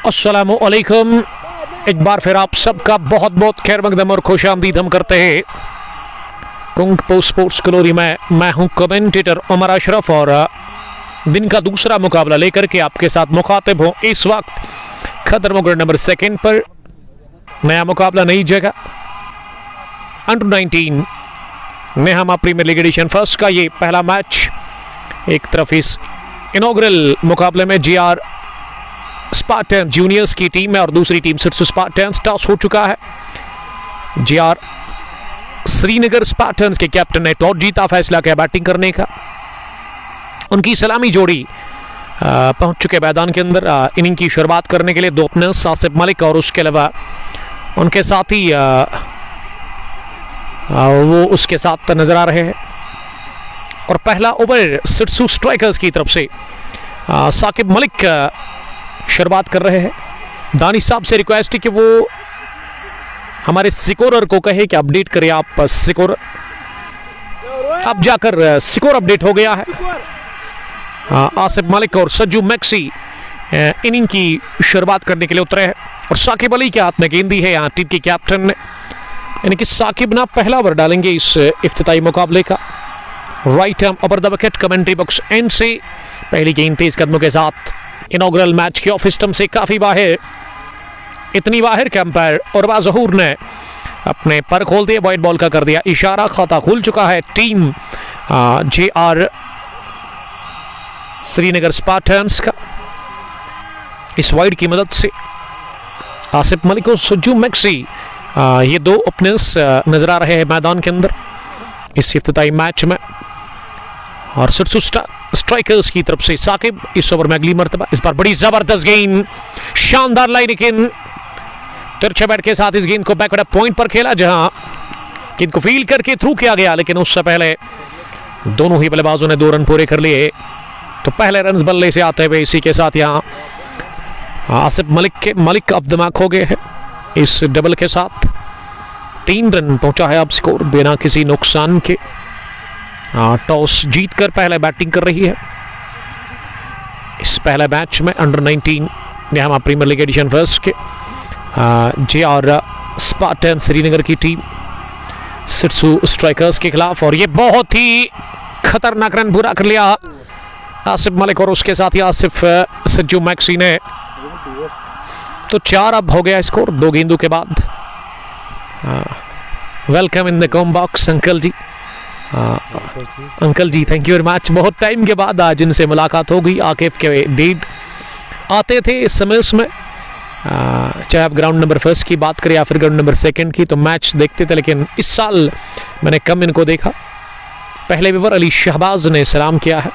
अस्सलामु अलैकुम। एक बार फिर आप सबका बहुत बहुत खैर मकदम और खुश आमदीद हम करते हैं कुंग पोस्ट स्पोर्ट्स ग्लोरी में। मैं हूं कमेंटेटर उमर अशरफ और दिन का दूसरा मुकाबला लेकर के आपके साथ मुखातिब हूं। इस वक्त खतर मुगल नंबर 2 पर नया मुकाबला नई जगह under 19 Nehama premier league edition first का ये पहला मैच। एक तरफ इस इनॉग्रल मुकाबले में जीआर स्पार्टन जूनियर्स की टीम है और दूसरी टीम सिर्फ स्पार्टन। टॉस हो चुका है। जीआर श्रीनगर स्पार्टन्स के कैप्टन ने टॉस जीता, फैसला किया बैटिंग करने का। उनकी सलामी जोड़ी पहुंच चुके मैदान के अंदर इनिंग की शुरुआत करने के लिए। दो ओपनर्स आसिफ मलिक और उसके अलावा उनके साथी वो उसके साथ नजर आ रहे हैं। और पहला ओवर सिरसू स्ट्राइकर्स की तरफ से साकिब मलिक शुरुआत कर रहे हैं। दानिश साहब से रिक्वेस्ट है कि वो हमारे स्कोरर को कहे कि अपडेट करें आप स्कोर। अब जाकर स्कोर अपडेट हो गया है। आसिफ मलिक और सज्जू मैक्सी इनिंग की शुरुआत करने के लिए उतरे हैं और साकिब अली के हाथ में गेंद दी है यहाँ टीम के कैप्टन ने, यानी कि साकिब ना पहला ओवर डालेंगे इस इफ्तिताई मुकाबले का। Right hand upper the wicket commentary box and से पहली गेंद तेज कदमों के साथ इनॉग्रल मैच के ऑफ स्टंप से काफी बाहर, इतनी बाहर कि अंपायर उर्वा ज़हूर ने अपने पर खोल दिए, वाइड बॉल का कर दिया इशारा। खाता खुल चुका है टीम जीआर श्रीनगर स्पार्टन्स का। इस वाइड की मदद से आसिफ मलिक और सज्जू मैक्सी ये दो ओपनर्स नजर आ रहे हैं मैदान के अंदर इस इफ्तिताई मैच में। और सिरसू स्ट्राइकर्स की तरफ से साकिब इस ओवर में अगली मर्तबा। इस बार बड़ी जबरदस्त गेंद, शानदार लाइन, लेकिन तिरछे बैट के साथ इस गेंद को बैकवर्ड पॉइंट पर खेला जहां गेंद को फील करके थ्रू किया गया, लेकिन उससे पहले दोनों ही बल्लेबाजों ने 2 रन पूरे कर लिए। तो पहले रन बल्ले से आते हुए इसी के साथ यहाँ आसिफ मलिक अब दिमाग हो गए हैं इस डबल के साथ। 3 रन पहुंचा है अब स्कोर बिना किसी नुकसान के। टॉस जीतकर पहले बैटिंग कर रही है इस पहले मैच में under 19 Nehama premier league edition first के जीआर स्पार्टन श्रीनगर की टीम सिरसू स्ट्राइकर्स के खिलाफ। और ये बहुत ही खतरनाक रन पूरा कर लिया आसिफ मलिक और उसके साथ ही आसिफ सज्जू मैक्सी ने। तो 4 अब हो गया स्कोर 2 गेंदों के बाद। Welcome in the com box uncle ji. Uncle ji thank you very much. बहुत टाइम के बाद आज इनसे मुलाकात हो गई। आकिफ के डेट आते थे इस समय उसमें, चाहे आप ग्राउंड नंबर 1 की बात करें या फिर ग्राउंड नंबर 2 की, तो मैच देखते थे, लेकिन इस साल मैंने कम इनको देखा। पहले ओवर अली शहबाज ने सलाम किया है।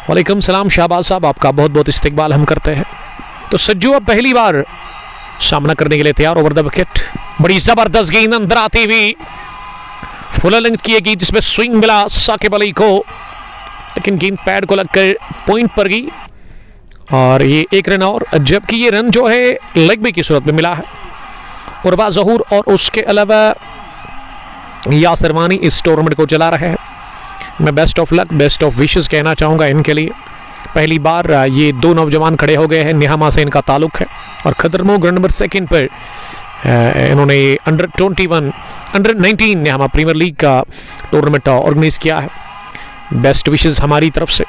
वालेकुम सलाम शहबाज साहब, आपका बहुत बहुत इस्तकबाल हम करते हैं। तो सज्जू अब पहली बार सामना करने के लिए तैयार ओवर द विकेट। बड़ी जबरदस्त गेंद अंदर आती हुई फुल लेंथ की गेंद जिसमें स्विंग मिला साकिब अली को, लेकिन गेंद पैड को लगकर पॉइंट पर गई और ये 1 रन और, जबकि ये रन जो है लेग बी की सूरत में मिला है। उर्वा ज़हूर और उसके अलावा यासिर वानी इस टूर्नामेंट को चला रहे हैं। मैं best of luck, best of wishes कहना चाहूँगा इनके लिए। पहली बार ये 2 नौजवान खड़े हो गए हैं, नेहामा से इनका ताल्लुक है और खदरमो ग्राउंड नंबर 2 पर इन्होंने अंडर 19 नेहामा प्रीमियर लीग का टूर्नामेंट ऑर्गेनाइज किया है। बेस्ट विशेस हमारी तरफ से।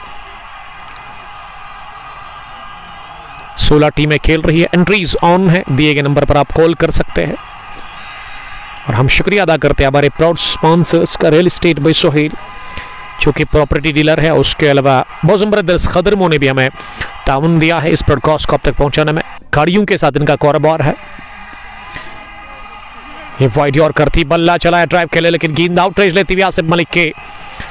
16 टीमें खेल रही है, एंट्रीज ऑन है, दिए गए नंबर पर आप कॉल कर सकते हैं। और हम शुक्रिया अदा करते हैं हमारे प्राउड स्पॉन्सर्स का, रियल एस्टेट बाय सोहेल जो कि प्रॉपर्टी डीलर है। उसके अलावा बहुत ज़बरदस्त खदरमो ने भी हमें ताउन दिया है इस ब्रॉडकास्ट को अब तक पहुंचाने में। गाड़ियों के साथ इनका कारोबार है। ये वाइड और करती बल्ला चलाया ड्राइव के लिए, लेकिन गेंद आउट रेज लेती हुई आसिफ मलिक के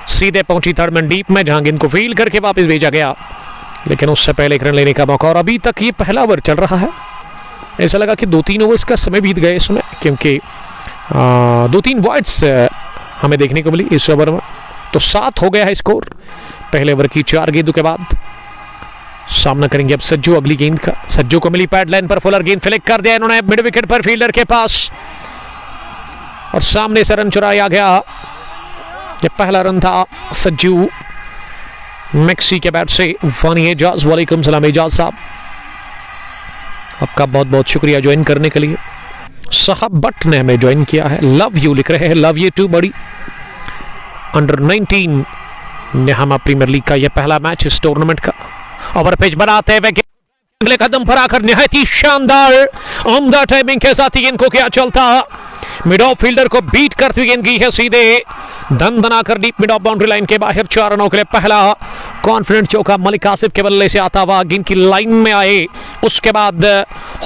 सीधे पहुंची थर्ड मैन डीप में, जहां गेंद को फील करके वापस भेजा गया, लेकिन उससे पहले 1 रन लेने का मौका। और अभी तक ये पहला ओवर चल रहा है। ऐसा लगा कि 2-3 ओवर्स का समय बीत गए इसमें, क्योंकि 2-3 वाइड्स हमें देखने को मिली इस ओवर में। तो 7 हो गया है स्कोर पहले ओवर की 4 गेंदों के बाद। सामना करेंगे अब सज्जू अगली गेंद का। सज्जू को मिली पैड लाइन पर फुलर, गेंद फ्लिक कर दिया इन्होंने मिड विकेट पर फील्डर के पास और सामने से रन चुराया गया। ये पहला रन था सज्जू मैक्सी के बैट से। वानी एजाज, वालेकुम सलाम एजाज साहब। आपका बहुत बहुत शुक्रिया ज्वाइन करने के लिए। साहब भट्ट ने हमें ज्वाइन किया है, लव यू लिख रहे हैं, लव यू टू बड़ी। अंडर 19 नेहामा प्रीमियर लीग का यह पहला मैच इस टूर्नामेंट का। ओवर पिच बनाते हुए अगले कदम पर आकर निहायत ही शानदार उम्दा टाइमिंग के साथ ही इनको क्या चलता, मिड ऑफ फील्डर को बीट करती गेंद की है सीधे दन दना कर deep mid of boundary line के बाहर। 4 रनों के लिए पहला कॉन्फिडेंट चौका मलिक आसिफ के बल्ले से आता हुआ गेंद की लाइन में आए, उसके बाद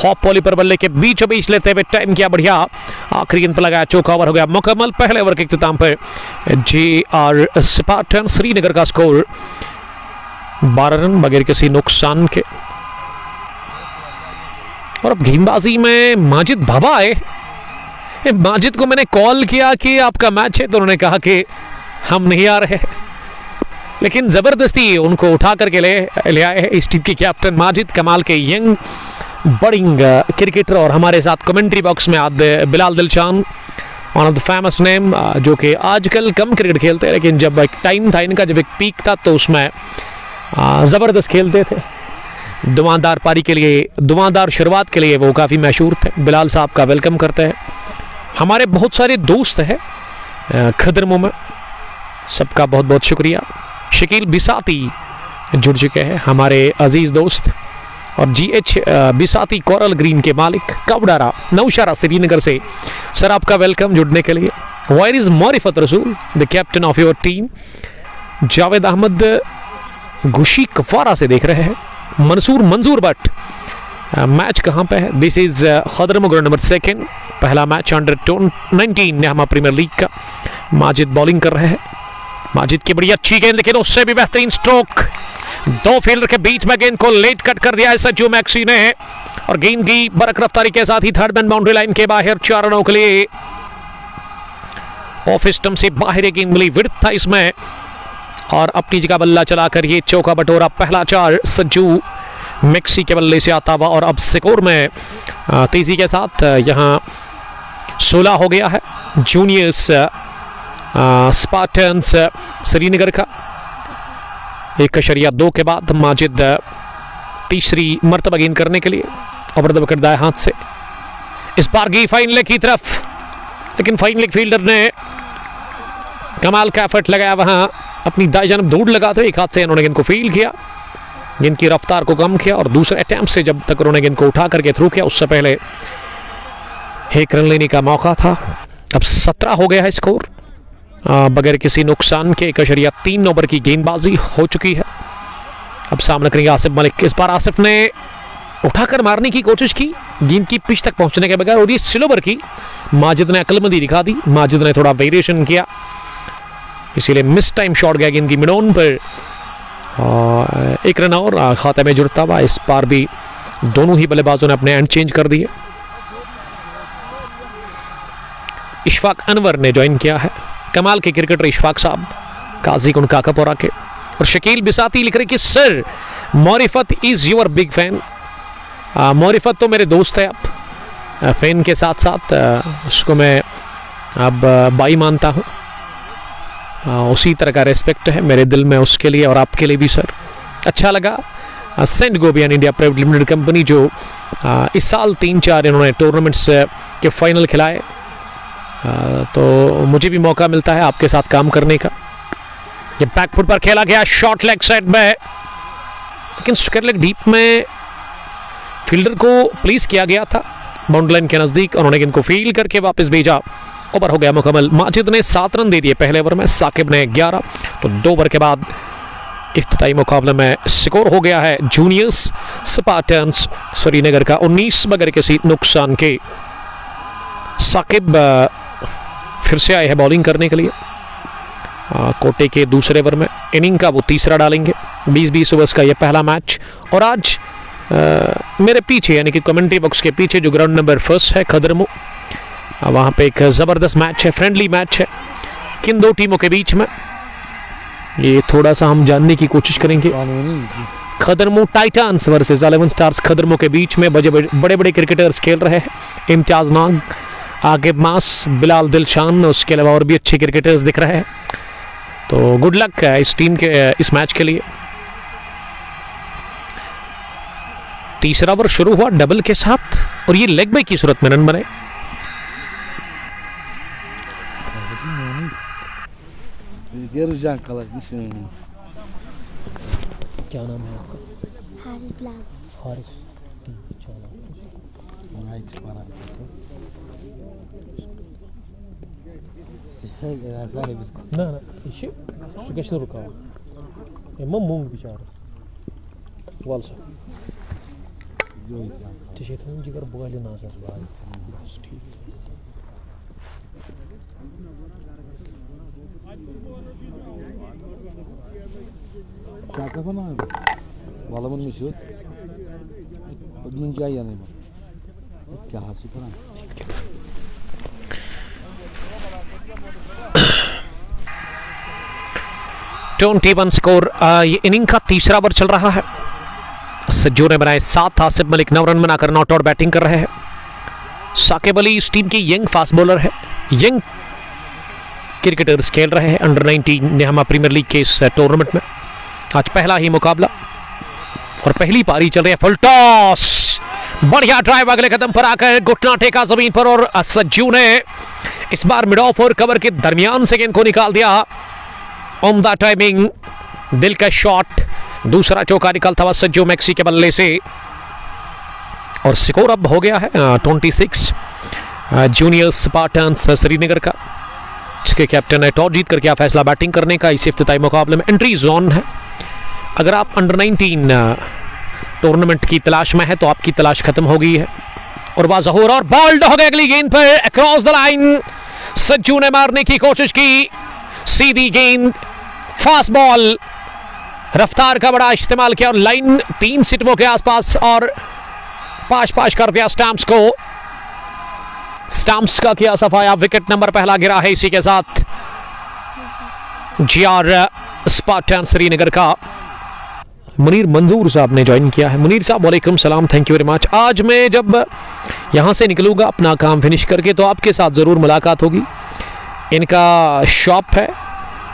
हॉप पॉली पर बल्ले के बीचों बीच लेते हुए टाइम किया बढ़िया, आखिरी गेंद पर लगाया, चौका ओवर हो गया मुकम्मल। पहले ओवर के इख्तिताम पर JR स्पार्टन श्रीनगर का स्कोर 12 रन बगैर किसी नुकसान के। और अब गेंदबाजी में माजिद भाभा आए। माजिद को मैंने कॉल किया कि आपका मैच है, तो उन्होंने कहा कि हम नहीं आ रहे, लेकिन जबरदस्ती उनको उठा करके ले आए हैं इस टीम के कैप्टन माजिद, कमाल के यंग बडिंग क्रिकेटर। और हमारे साथ कमेंट्री बॉक्स में आज Bilal Dilshan, one of the famous name, जो कि आजकल कम क्रिकेट खेलते हैं, लेकिन जब एक टाइम था इनका, जब एक पीक था, तो उसमें ज़बरदस्त खेलते थे। धुआंधार पारी के लिए, धुआंधार शुरुआत के लिए वो काफ़ी मशहूर थे। बिलाल साहब का वेलकम करते हैं। हमारे बहुत सारे दोस्त हैं खदरमो में, सबका बहुत बहुत शुक्रिया। शकील बिसाती जुड़ चुके हैं, हमारे अजीज़ दोस्त। और GH बिसाती कोरल ग्रीन के मालिक कवडारा नौशारा श्रीनगर से, सर आपका वेलकम जुड़ने के लिए। Where is Morifat Rasool the captain of your team. Javed Ahmad Gushi Kafara से देख रहे हैं। मंजूर भट्ट, मैच कहाँ पे है? दिस इज खदरमो ग्राउंड नंबर 2, पहला match under 19 Nehama premier league का। माजिद बॉलिंग कर रहे हैं, माजिद की बड़ी अच्छी गेंद, लेकिन उससे भी बेहतरीन स्ट्रोक, 2 फील्डर के बीच में गेंद को लेट कट कर दिया है सज्जू मैक्सी ने, और गेंद की बरक रफ्तारी के साथ ही थर्ड मैन बाउंड्री लाइन के बाहर। 4 रनों के लिए ऑफ स्टंप से बाहर गेंद मिली, विड्थ था इसमें, और अपनी जगह बल्ला चलाकर ये चौका बटोरा। पहला 4 सज्जू मैक्सी के बल्ले से आता हुआ, और अब स्कोर में तेजी के साथ यहाँ 16 हो गया है। जूनियर्स स्पार्टन्स श्रीनगर का 1.2 के बाद माजिद तीसरी मर्तबा गेंद करने के लिए ओवर दबकर दाएं हाथ से इस बार गई फाइन लेग की तरफ, लेकिन फाइन लेग फील्डर ने कमाल का एफर्ट लगाया, वहां अपनी दाएं जानब दौड़ लगाते हुए एक हाथ से इन्होंने गेंद को फील्ड किया, गेंद की रफ्तार को कम किया, और दूसरे अटेम्प्ट से जब तक उन्होंने गेंद को उठा करके थ्रू किया, उससे पहले 1 रन लेने का मौका था। अब 17 हो गया है स्कोर बगैर किसी नुकसान के। 1.3 ओवर की गेंदबाजी हो चुकी है। अब सामना करेंगे आसिफ मलिक। इस बार आसिफ ने उठाकर मारने की कोशिश की, गेंद की पिच तक पहुंचने के बगैर, और ये स्लो ओवर की माजिद ने अक्लमंदी दिखा दी। माजिद ने थोड़ा वेरिएशन किया, इसीलिए मिस टाइम शॉट गया गेंद की मिडॉन पर। 1 रन और खाते में जुड़ता हुआ। इस बार भी दोनों ही बल्लेबाजों ने अपने एंड चेंज कर दिए। इशफाक अनवर ने ज्वाइन किया है, कमाल के क्रिकेटर इशफाक साहब, काजीकुंड काकापोरा के। और शकील बिसाती लिख रहे कि sir Morifat is your big fan. Morifat तो मेरे दोस्त है, अब फैन के साथ साथ उसको मैं अब बाई मानता हूँ। उसी तरह का रेस्पेक्ट है मेरे दिल में उसके लिए, और आपके लिए भी सर। अच्छा लगा Saint Gobain India private limited company, जो इस साल 3-4 इन्होंने टूर्नामेंट्स के फाइनल खिलाए, तो मुझे भी मौका मिलता है आपके साथ काम करने का। ये बैकफुट पर खेला गया, शॉर्ट लेग साइड में, लेकिन स्क्वायर लेग डीप में फील्डर को प्लेस किया गया था बाउंड्री लाइन के नजदीक, उन्होंने गेंद को फील्ड करके वापस भेजा। ओवर हो गया मुकम्मल। माजिद ने 7 रन दे दिए पहले ओवर में, साकिब ने 11, तो 2 ओवर के बाद इफ्तिताई मुकाबले में स्कोर हो गया है जूनियर्स स्पार्टन्स श्रीनगर का 19 बगैर किसी नुकसान के। साकिब फिर से आए हैं बॉलिंग करने के लिए। कोटे के दूसरे ओवर में इनिंग का वो तीसरा डालेंगे। 20-20 ओवर्स का ये पहला मैच। और आज मेरे पीछे यानी कि कमेंट्री बॉक्स के पीछे जो ग्राउंड नंबर 1 है खदरमो, वहाँ पे एक ज़बरदस्त मैच है, फ्रेंडली मैच है किन 2 टीमों के बीच में। ये थोड़ा सा हम जानने की कोशिश करेंगे। खदरमो टाइटन्स वर्सेस 11 स्टार्स खदरमो के बीच में बड़े बड़े क्रिकेटर्स खेल रहे हैं। इम्तियाज नाग, आगिब मास, बिलाल दिलशान, उसके अलावा और भी अच्छे क्रिकेटर्स दिख रहे हैं। तो गुड लक इस टीम के इस मैच के लिए। तीसरा ओवर शुरू हुआ डबल के साथ और ये लेग बाय की सूरत में रन बने। क्या नाम है आपका? हारिस। ना ना işi su geçti rukav. Ama mum biçare. Valsa. Teşekkür ederim jigar bugali nasar. ठीक। Kakak mana? Walaupun misut, begini jaya nih, क्या हासिल करा? 21 स्कोर। ये इनिंग का तीसरा ओवर चल रहा है। सज्जू ने बनाए 7, आसिफ मलिक 9 रन बनाकर नॉट आउट बैटिंग कर रहे हैं। साकिब अली इस टीम की यंग फास्ट बॉलर है। यंग क्रिकेटर्स खेल रहे हैं अंडर 19 नेहमा प्रीमियर लीग के इस टूर्नामेंट में। आज पहला ही मुकाबला और पहली पारी चल रही है। फुल टॉस, बढ़िया ड्राइव अगले कदम पर आकर घुटना टेका जमीन पर और सज्जू ने इस बार मिड ऑफ और कवर के दरमियान से गेंद को निकाल दिया। उम्दा टाइमिंग, दिल का शॉट, दूसरा चौका निकलता हुआ सज्जू मैक्सी के बल्ले से और स्कोर अब हो गया है 26। जूनियर स्पार्टन्स श्रीनगर का, जिसके कैप्टन ने टॉस जीत कर किया फैसला बैटिंग करने का। इस इफ्तिताई मुकाबले में एंट्री जोन है। अगर आप अंडर 19 टूर्नामेंट की तलाश में है तो आपकी तलाश खत्म हो गई है। और बाज़हूर और बॉल्ड हो गए अगली गेंद पर अक्रॉस द लाइन। सज्जू ने मारने की कोशिश की, सीधी गेंद, फास्ट बॉल, रफ्तार का बड़ा इस्तेमाल किया और लाइन 3 सिटमों के आसपास और पाश कर दिया स्टैम्प्स को। स्टैम्प्स का किया सफाया, विकेट नंबर पहला गिरा है। इसी के साथ जीआर स्पार्टन श्रीनगर का मुनीर मंजूर साहब ने ज्वाइन किया है। मुनीर साहब वालेकुम सलाम, थैंक यू वेरी मच। आज मैं जब यहाँ से निकलूँगा अपना काम फिनिश करके तो आपके साथ ज़रूर मुलाकात होगी। इनका शॉप है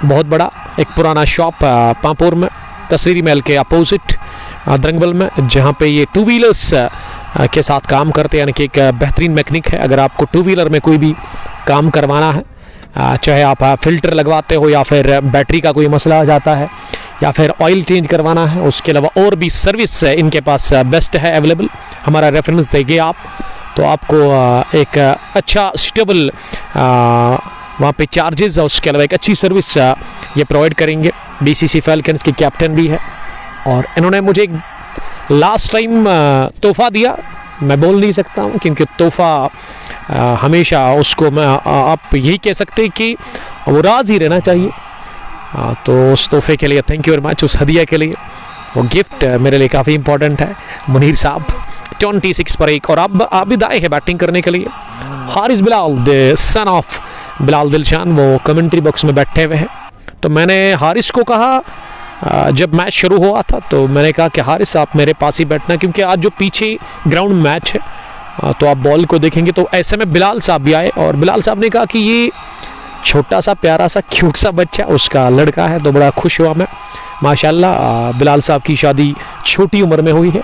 बहुत बड़ा, एक पुराना शॉप पांपोर में, तस्वीरी महल के अपोजिट दरंगबल में, जहाँ पे ये 2 व्हीलर्स के साथ काम करते हैं। यानी कि एक बेहतरीन मैकेनिक है। अगर आपको 2 व्हीलर में कोई भी काम करवाना है, चाहे आप फिल्टर लगवाते हो या फिर बैटरी का कोई मसला आ जाता है या फिर ऑयल चेंज करवाना है, उसके अलावा और भी सर्विस इनके पास बेस्ट है अवेलेबल। हमारा रेफरेंस देंगे आप तो आपको एक अच्छा सूटेबल वहाँ पे चार्जेस और उसके अलावा एक अच्छी सर्विस ये प्रोवाइड करेंगे। बीसीसी फैल्कन्स के कैप्टन भी है और इन्होंने मुझे लास्ट टाइम तोहफा दिया। मैं बोल नहीं सकता हूँ क्योंकि तोहफा हमेशा उसको मैं आप यही कह सकते हैं कि वो राज ही रहना चाहिए। तो उस तोहफे के लिए थैंक यू वेरी मच, उस हदिया के लिए। वो गिफ्ट मेरे लिए काफ़ी इंपॉर्टेंट है। मुनीर साहब 26 पर 1 और अब आबिद आए हैं बैटिंग करने के लिए। Haris Bilal the son of Bilal Dilshan वो कमेंट्री बॉक्स में बैठे हुए हैं। तो मैंने हारिस को कहा जब मैच शुरू हुआ था तो मैंने कहा कि हारिस आप मेरे पास ही बैठना, क्योंकि आज जो पीछे ग्राउंड मैच है तो आप बॉल को देखेंगे। तो ऐसे में बिलाल साहब भी आए और बिलाल साहब ने कहा कि ये छोटा सा प्यारा सा क्यूट सा बच्चा उसका लड़का है। तो बड़ा खुश हुआ मैं। माशाल्लाह बिलाल साहब की शादी छोटी उम्र में हुई है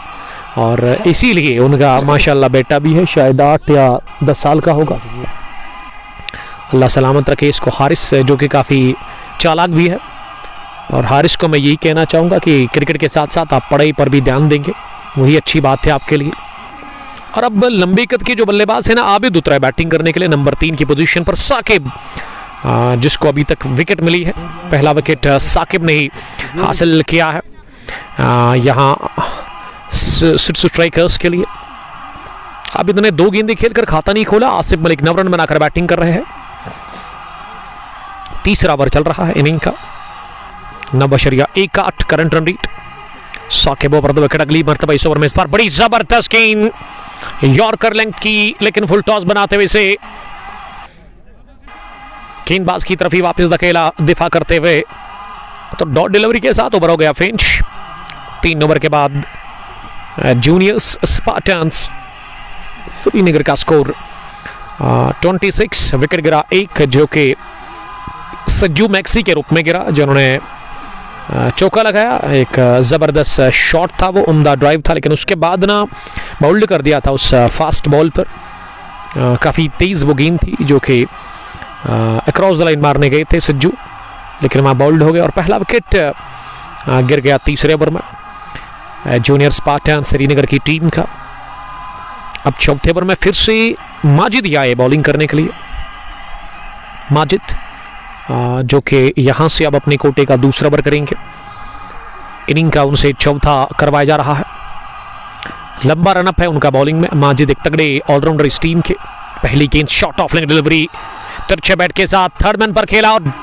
और इसीलिए उनका माशाल्लाह बेटा भी है, शायद 8 या 10 साल का होगा। अल्लाह सलामत रखे इसको। हारिस जो कि काफ़ी चालाक भी है और हारिस को मैं यही कहना चाहूँगा कि क्रिकेट के साथ साथ आप पढ़ाई पर भी ध्यान देंगे, वही अच्छी बात है आपके लिए। और अब लंबी कद के जो बल्लेबाज है ना, आबिद उतरा है बैटिंग करने के लिए नंबर 3 की पोजीशन पर। साकिब जिसको अभी तक विकेट मिली है, पहला विकेट साकिब ने ही हासिल किया है यहाँ सिट्स स्ट्राइकर्स के लिए। आबिद ने 2 गेंदें खेलकर खाता नहीं खोला। आसिफ मलिक 9 रन बनाकर बैटिंग कर रहे हैं। तीसरा ओवर चल रहा है इनिंग का, 9.18 current run rate. Saqib over the wicket अगली मरतबा इस ओवर में। इस बार बड़ी जबरदस्त गेंद यॉर्कर लेंथ की, लेकिन फुल टॉस बनाते हुए से गेंदबाज की तरफ ही वापस धकेला दिफा करते हुए। तो डॉट डिलीवरी के साथ ओवर हो गया फिनिश। 3 ओवर के बाद जूनियर्स स्पार्टन्स श्रीनगर का स्कोर 26। विकेट गिरा 1 जो कि सज्जू मैक्सी के रूप में गिरा, जिन्होंने चौका लगाया, एक ज़बरदस्त शॉट था, वो उम्दा ड्राइव था, लेकिन उसके बाद ना बाउल्ड कर दिया था उस फास्ट बॉल पर। काफ़ी तेज़ वो गेंद थी जो कि अक्रॉस द लाइन मारने गए थे सज्जू, लेकिन वहाँ बाउल्ड हो गए और पहला विकेट गिर गया तीसरे ओवर में जूनियर स्पार्टन श्रीनगर की टीम का। अब चौथे ओवर में फिर से माजिद ही आए बॉलिंग करने के लिए। माजिद जो कि यहाँ से अब अपने कोटे का दूसरा ओवर करेंगे। इनिंग का उनसे चौथा करवाया जा रहा है। लंबा रनअप है उनका बॉलिंग में। माजिद एक तगड़े ऑलराउंडर इस टीम के। पहली गेंद शॉट ऑफ लेग डिलीवरी तिरछे बैट के साथ थर्ड मैन पर खेला और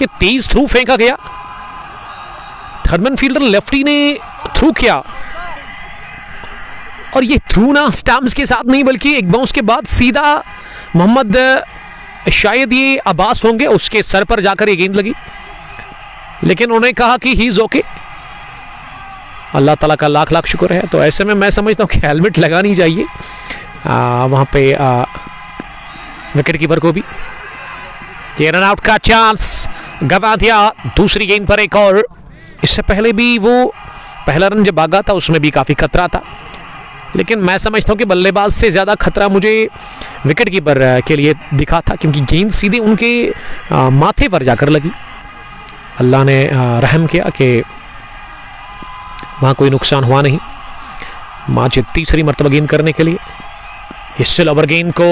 ये तेज थ्रू फेंका गया। थर्ड मैन फील्डर लेफ्टी ने थ्रू किया और ये थ्रू ना स्टैम्प्स के साथ नहीं बल्कि एक बाउंस के बाद सीधा मोहम्मद, शायद ये अब्बास होंगे, उसके सर पर जाकर ये गेंद लगी, लेकिन उन्होंने कहा कि ही इज ओके। अल्लाह ताला का लाख लाख शुक्र है। तो ऐसे में मैं समझता हूँ कि हेलमेट लगानी चाहिए वहाँ पे विकेट कीपर को भी। ये रन आउट का चांस गंवा दिया दूसरी गेंद पर एक और। इससे पहले भी वो पहला रन जब भागा था उसमें भी काफ़ी खतरा था, लेकिन मैं समझता हूँ कि बल्लेबाज से ज़्यादा खतरा मुझे विकेट कीपर के लिए दिखा था, क्योंकि गेंद सीधे उनके माथे पर जाकर लगी। अल्लाह ने रहम किया कि वहाँ कोई नुकसान हुआ नहीं। माजिद तीसरी मरतबा गेंद करने के लिए इस स्लो ओवर गेंद को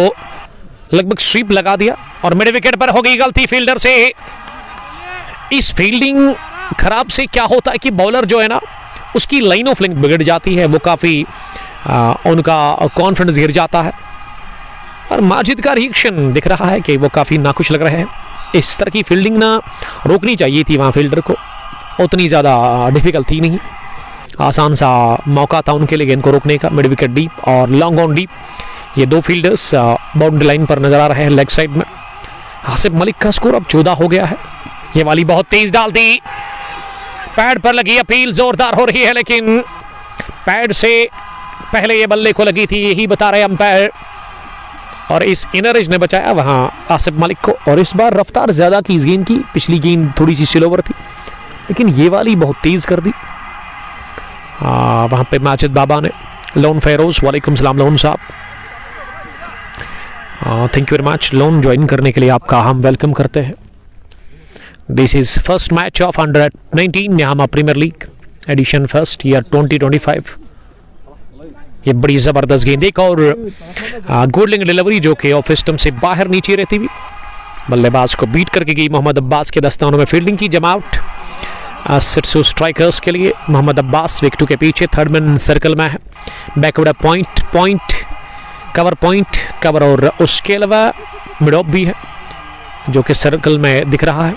लगभग स्वीप लगा दिया और मिड विकेट पर हो गई गलती फील्डर से। इस फील्डिंग खराब से क्या होता है कि बॉलर जो है ना उसकी लाइन ऑफ लिंक बिगड़ जाती है, वो काफ़ी उनका कॉन्फिडेंस गिर जाता है। और माजिद का रिएक्शन दिख रहा है कि वो काफ़ी नाखुश लग रहे हैं। इस तरह की फील्डिंग ना रोकनी चाहिए थी वहाँ फील्डर को, उतनी ज़्यादा डिफिकल्ट थी नहीं, आसान सा मौका था उनके लिए गेंद को रोकने का। मिड विकेट डीप और लॉन्ग ऑन डीप, ये दो फील्डर्स बाउंड्री लाइन पर नजर आ रहे हैं लेग साइड में। आसिफ मलिक का स्कोर अब 14 हो गया है। ये वाली बहुत तेज डाल दी, पैड पर लगी, अपील जोरदार हो रही है, लेकिन पैड से पहले ये बल्ले को लगी थी, यही बता रहे अंपायर। और इस इनर एज ने बचाया वहां आसिफ मलिक को। और इस बार रफ्तार ज्यादा की इस गेंद की, पिछली गेंद थोड़ी सी स्लो ओवर थी, लेकिन ये वाली बहुत तेज कर दी वहां पे माजिद बाबा ने। लोन फेरोज, वालेकुम सलाम Lone sahab, thank you very much Lone, join करने के लिए आपका हम वेलकम करते हैं। This is first match of under 19 Nehama premier league edition first year 2025। ये बड़ी जबरदस्त गेंद, एक और गोल्डिंग डिलीवरी जो कि ऑफ स्टंप से बाहर नीचे रहती हुई बल्लेबाज को बीट करके गई। मोहम्मद अब्बास के दस्तानों में फील्डिंग की जमावट सिरसू स्ट्राइकर्स के लिए। मोहम्मद अब्बास विकेटों के पीछे थर्ड मैन सर्कल में है। बैकवर्ड पॉइंट कवर और उसके अलावा मिड ऑफ भी है जो कि सर्कल में दिख रहा है।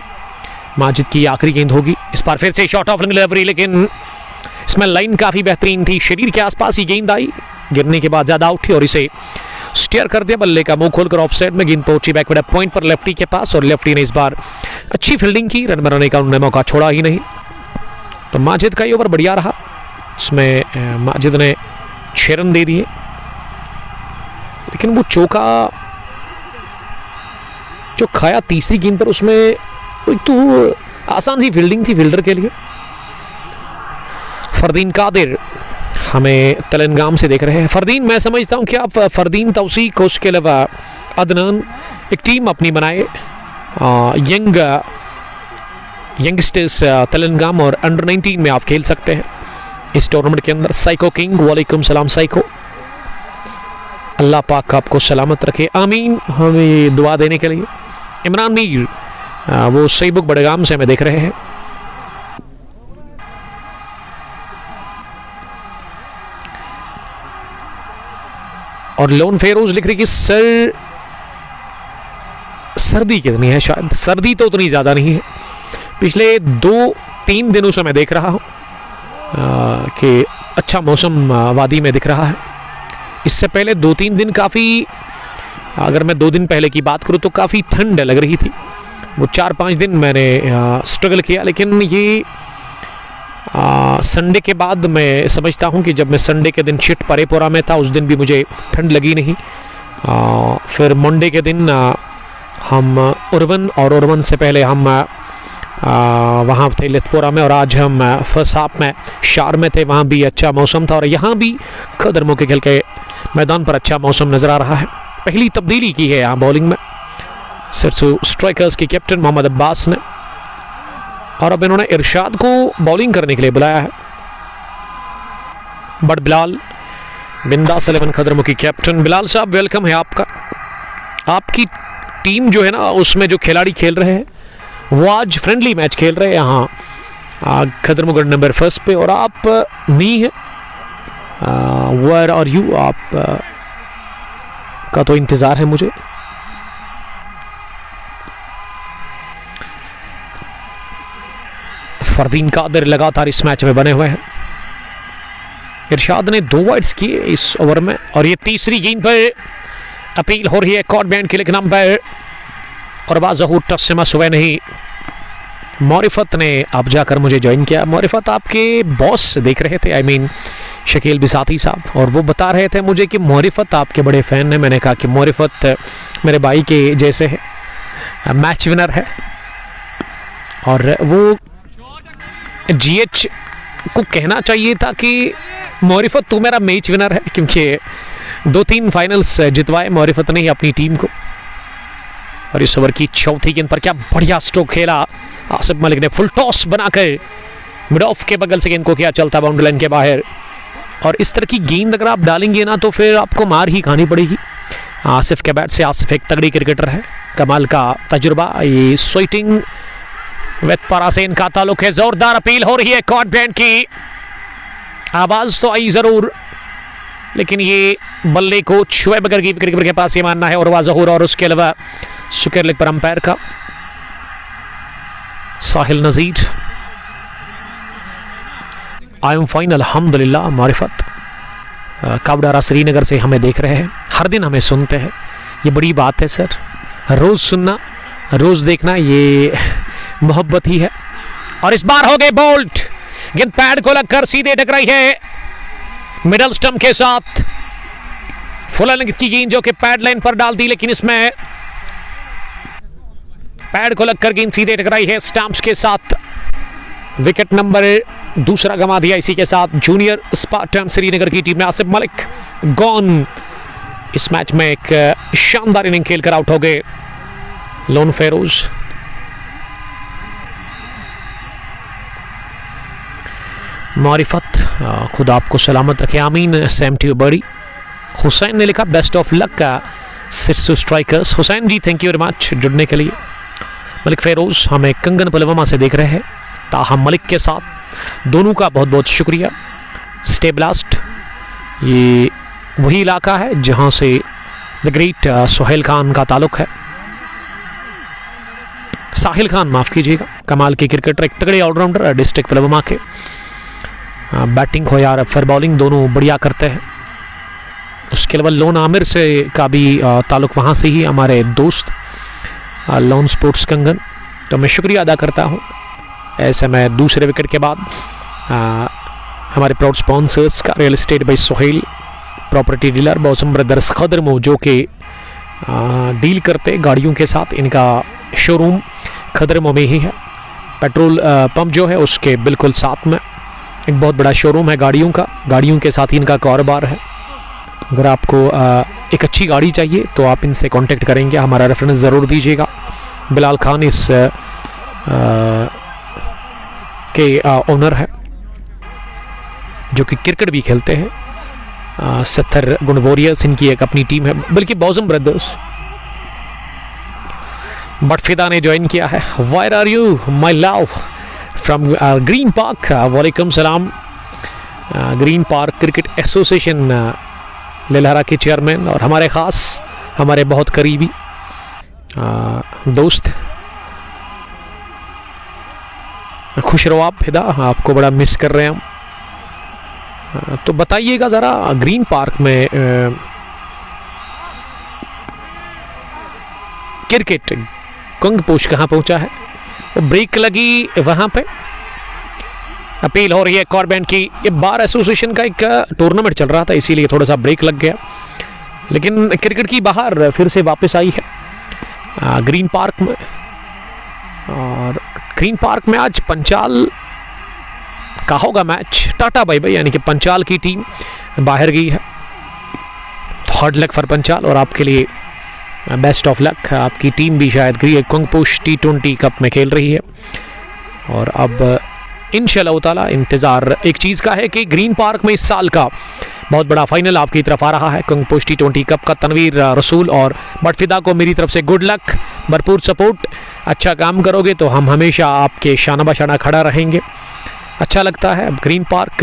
माजिद की आखिरी गेंद होगी। इस बार फिर से शॉट ऑफ डिलीवरी, लेकिन इसमें लाइन काफ़ी बेहतरीन थी, शरीर के आसपास ही गेंद आई, गिरने के बाद ज़्यादा आउट थी और इसे स्टेयर कर दिया। बल्ले का मुंह खोलकर ऑफ साइड में गेंद पहुंची बैकवर्ड पॉइंट पर लेफ्टी के पास और लेफ्टी ने इस बार अच्छी फील्डिंग की, रन बनाने का उन्होंने मौका छोड़ा ही नहीं। तो माजिद का ये ओवर बढ़िया रहा, इसमें माजिद ने 6 रन दे दिए, लेकिन वो चौका जो खाया तीसरी गेंद पर उसमें एक तो आसान सी फील्डिंग थी फील्डर के लिए। फरदीन कादिर हमें तेलंगाम से देख रहे हैं। फरदीन, मैं समझता हूं कि आप फरदीन तौसीक उसके अलावा अदनान एक टीम अपनी बनाए, यंगस्टर्स तेलंगाम और अंडर 19 में आप खेल सकते हैं इस टूर्नामेंट के अंदर। साइको किंग, वालेकुम सलाम साइको, अल्लाह पाक आपको सलामत रखे, आमीन, हमें दुआ देने के लिए। इमरान मीर वो सही बुक बड़गाम से हमें देख रहे हैं। और लोन फेरोज लिख रही कि सर्दी कितनी है, शायद सर्दी तो उतनी ज़्यादा नहीं है। पिछले 2-3 दिनों से मैं देख रहा हूँ कि अच्छा मौसम वादी में दिख रहा है। इससे पहले 2-3 दिन काफ़ी, अगर मैं 2 दिन पहले की बात करूँ तो काफ़ी ठंड लग रही थी। वो 4-5 दिन मैंने स्ट्रगल किया, लेकिन ये संडे के बाद मैं समझता हूँ कि जब मैं संडे के दिन शिट परेपुरा में था उस दिन भी मुझे ठंड लगी नहीं। फिर मंडे के दिन हम उर्वन और उर्वन से पहले हम वहाँ थे लिथपोरा में, और आज हम फर्स्ट हाफ में शार में थे, वहाँ भी अच्छा मौसम था, और यहाँ भी खदरमो के खेल के मैदान पर अच्छा मौसम नज़र आ रहा है। पहली तब्दीली की है यहाँ बॉलिंग में सिरसू स्ट्राइकर्स के कैप्टन मोहम्मद अब्बास ने, और अब इन्होंने इरशाद को बॉलिंग करने के लिए बुलाया है। बट बिलाल बिंदास 11 खदरमो की कैप्टन। बिलाल साहब वेलकम है आपका। आपकी टीम जो है ना, उसमें जो खिलाड़ी खेल रहे हैं वो आज फ्रेंडली मैच खेल रहे हैं यहाँ खदरमोगढ़ नंबर फर्स्ट पे, और आप नहीं है। Where are you? आप का तो इंतज़ार है मुझे। फरदीन कादिर लगातार इस मैच में बने हुए हैं। इरशाद ने 2 वाइड्स किए इस ओवर में, और ये तीसरी गेंद पर अपील हो रही है कॉर्ड बैंड के लेकिन अंपायर और बाज़हूर टस से मस हुए नहीं। मौरिफत ने अब जाकर मुझे ज्वाइन किया। मौरिफत आपके बॉस देख रहे थे, आई मीन शकील बिसाती साहब, और वो बता रहे थे मुझे कि मौरिफत आपके बड़े फ़ैन हैं। मैंने कहा कि मौरिफत मेरे भाई के जैसे है, मैच विनर है, और वो GH को कहना चाहिए था कि मौरिफत तू मेरा मैच विनर है, क्योंकि 2-3 फाइनल्स जितवाए मौरिफत ने ही अपनी टीम को। और इस ओवर की चौथी गेंद पर क्या बढ़िया स्ट्रोक खेला आसिफ मलिक ने, फुल टॉस बनाकर मिड ऑफ के बगल से गेंद को किया चलता बाउंड्री लाइन के बाहर। और इस तरह की गेंद अगर आप डालेंगे ना तो फिर आपको मार ही खानी पड़ेगी। आसिफ के बैट से, आसिफ एक तगड़ी क्रिकेटर है, कमाल का तजुर्बा। ये स्वीटिंग विद परासेन का ताल्लुक है। जोरदार अपील हो रही है कॉर्ड बैंड की, आवाज तो आई जरूर, लेकिन ये बल्ले को छुए बगैर कीपर के पास ये मानना है, और वाज़हूर, और उसके अलावा सुकेर लेग पर अंपायर का साहिल नजीर। आई एम फाइन अल्हम्दुलिल्लाह। मारिफत कावडारा श्रीनगर से हमें देख रहे हैं, हर दिन हमें सुनते हैं, ये बड़ी बात है सर। रोज सुनना, रोज देखना, ये मोहब्बत ही है। और इस बार हो गए बोल्ट, गेंद पैड को लगकर सीधे टकराई है मिडल स्टंप के साथ। फुल लेंथ की गेंद जो कि पैड लाइन पर डाल दी, लेकिन इसमें पैड को लगकर गेंद सीधे टकराई है स्टंप्स के साथ। विकेट नंबर 2 गंवा दिया। इसी के साथ जूनियर स्पार्टन श्रीनगर की टीम में आसिफ मलिक गॉन। इस मैच में एक शानदार इनिंग खेलकर आउट हो गए लोन फेरोज। मारिफत खुद आपको सलामत रखे, आमीन। सेम टू यू बड़ी। हुसैन ने लिखा बेस्ट ऑफ लक का Sirsu strikers. Hussain ji thank you very much जुड़ने के लिए। मलिक फेरोज हमें कंगन पुलवामा से देख रहे हैं, ताहा मलिक के साथ, दोनों का बहुत बहुत शुक्रिया। स्टे ब्लास्ट, ये वही इलाका है जहां से द ग्रेट सोहेल खान का ताल्लुक है। साहिल खान माफ कीजिएगा, कमाल के क्रिकेटर, एक तगड़े ऑलराउंडर डिस्ट्रिक्ट पुलवामा के। बैटिंग हो या फिर बॉलिंग दोनों बढ़िया करते हैं। उसके अलावा लोन आमिर से का भी ताल्लुक वहाँ से ही, हमारे दोस्त लोन स्पोर्ट्स कंगन, तो मैं शुक्रिया अदा करता हूँ। ऐसे में दूसरे विकेट के बाद हमारे प्राउड स्पॉन्सर्स का real estate by Sohail property dealer Bosam brothers Khadermo, जो कि डील करते गाड़ियों के साथ। इनका शोरूम खदरमो में ही है। पेट्रोल पंप जो है उसके बिल्कुल साथ में एक बहुत बड़ा शोरूम है गाड़ियों का, गाड़ियों के साथ ही इनका कारोबार है। अगर आपको एक अच्छी गाड़ी चाहिए तो आप इनसे कांटेक्ट करेंगे, हमारा रेफरेंस ज़रूर दीजिएगा। बिलाल खान इस के ओनर है, जो कि क्रिकेट भी खेलते हैं। 70 गुण वॉरियर्स इनकी एक अपनी टीम है, बल्कि बॉसम ब्रदर्स। बट फिदा ने ज्वाइन किया है। Where are you my love from Green Park. वालेकुम सलाम। Green Park cricket association Lelhara के चेयरमैन और हमारे ख़ास, हमारे बहुत करीबी दोस्त। खुश रहो आप फिदा, आपको बड़ा मिस कर रहे हैं हम। तो बताइएगा ज़रा, ग्रीन पार्क में क्रिकेट कंग पोस्ट कहाँ पहुँचा है? ब्रेक लगी वहाँ पे, अपील हो रही है कॉर्बेंट की। ये बार एसोसिएशन का एक टूर्नामेंट चल रहा था, इसीलिए थोड़ा सा ब्रेक लग गया, लेकिन क्रिकेट की बाहर फिर से वापस आई है ग्रीन पार्क में। और ग्रीन पार्क में आज पंचाल का होगा मैच, टाटा बाय बाय, यानी कि पंचाल की टीम बाहर गई है। हार्ड लक फॉर पंचाल और आपके लिए बेस्ट ऑफ लक। आपकी टीम भी शायद कुंगपुश T20 कप में खेल रही है और अब इंशाअल्लाह ताला इंतज़ार एक चीज़ का है कि ग्रीन पार्क में इस साल का बहुत बड़ा फाइनल आपकी तरफ आ रहा है, कुंगपुश T20 कप का। तनवीर रसूल और बटफिदा को मेरी तरफ से गुड लक, भरपूर सपोर्ट। अच्छा काम करोगे तो हम हमेशा आपके शाना बशाना खड़ा रहेंगे। अच्छा लगता है ग्रीन पार्क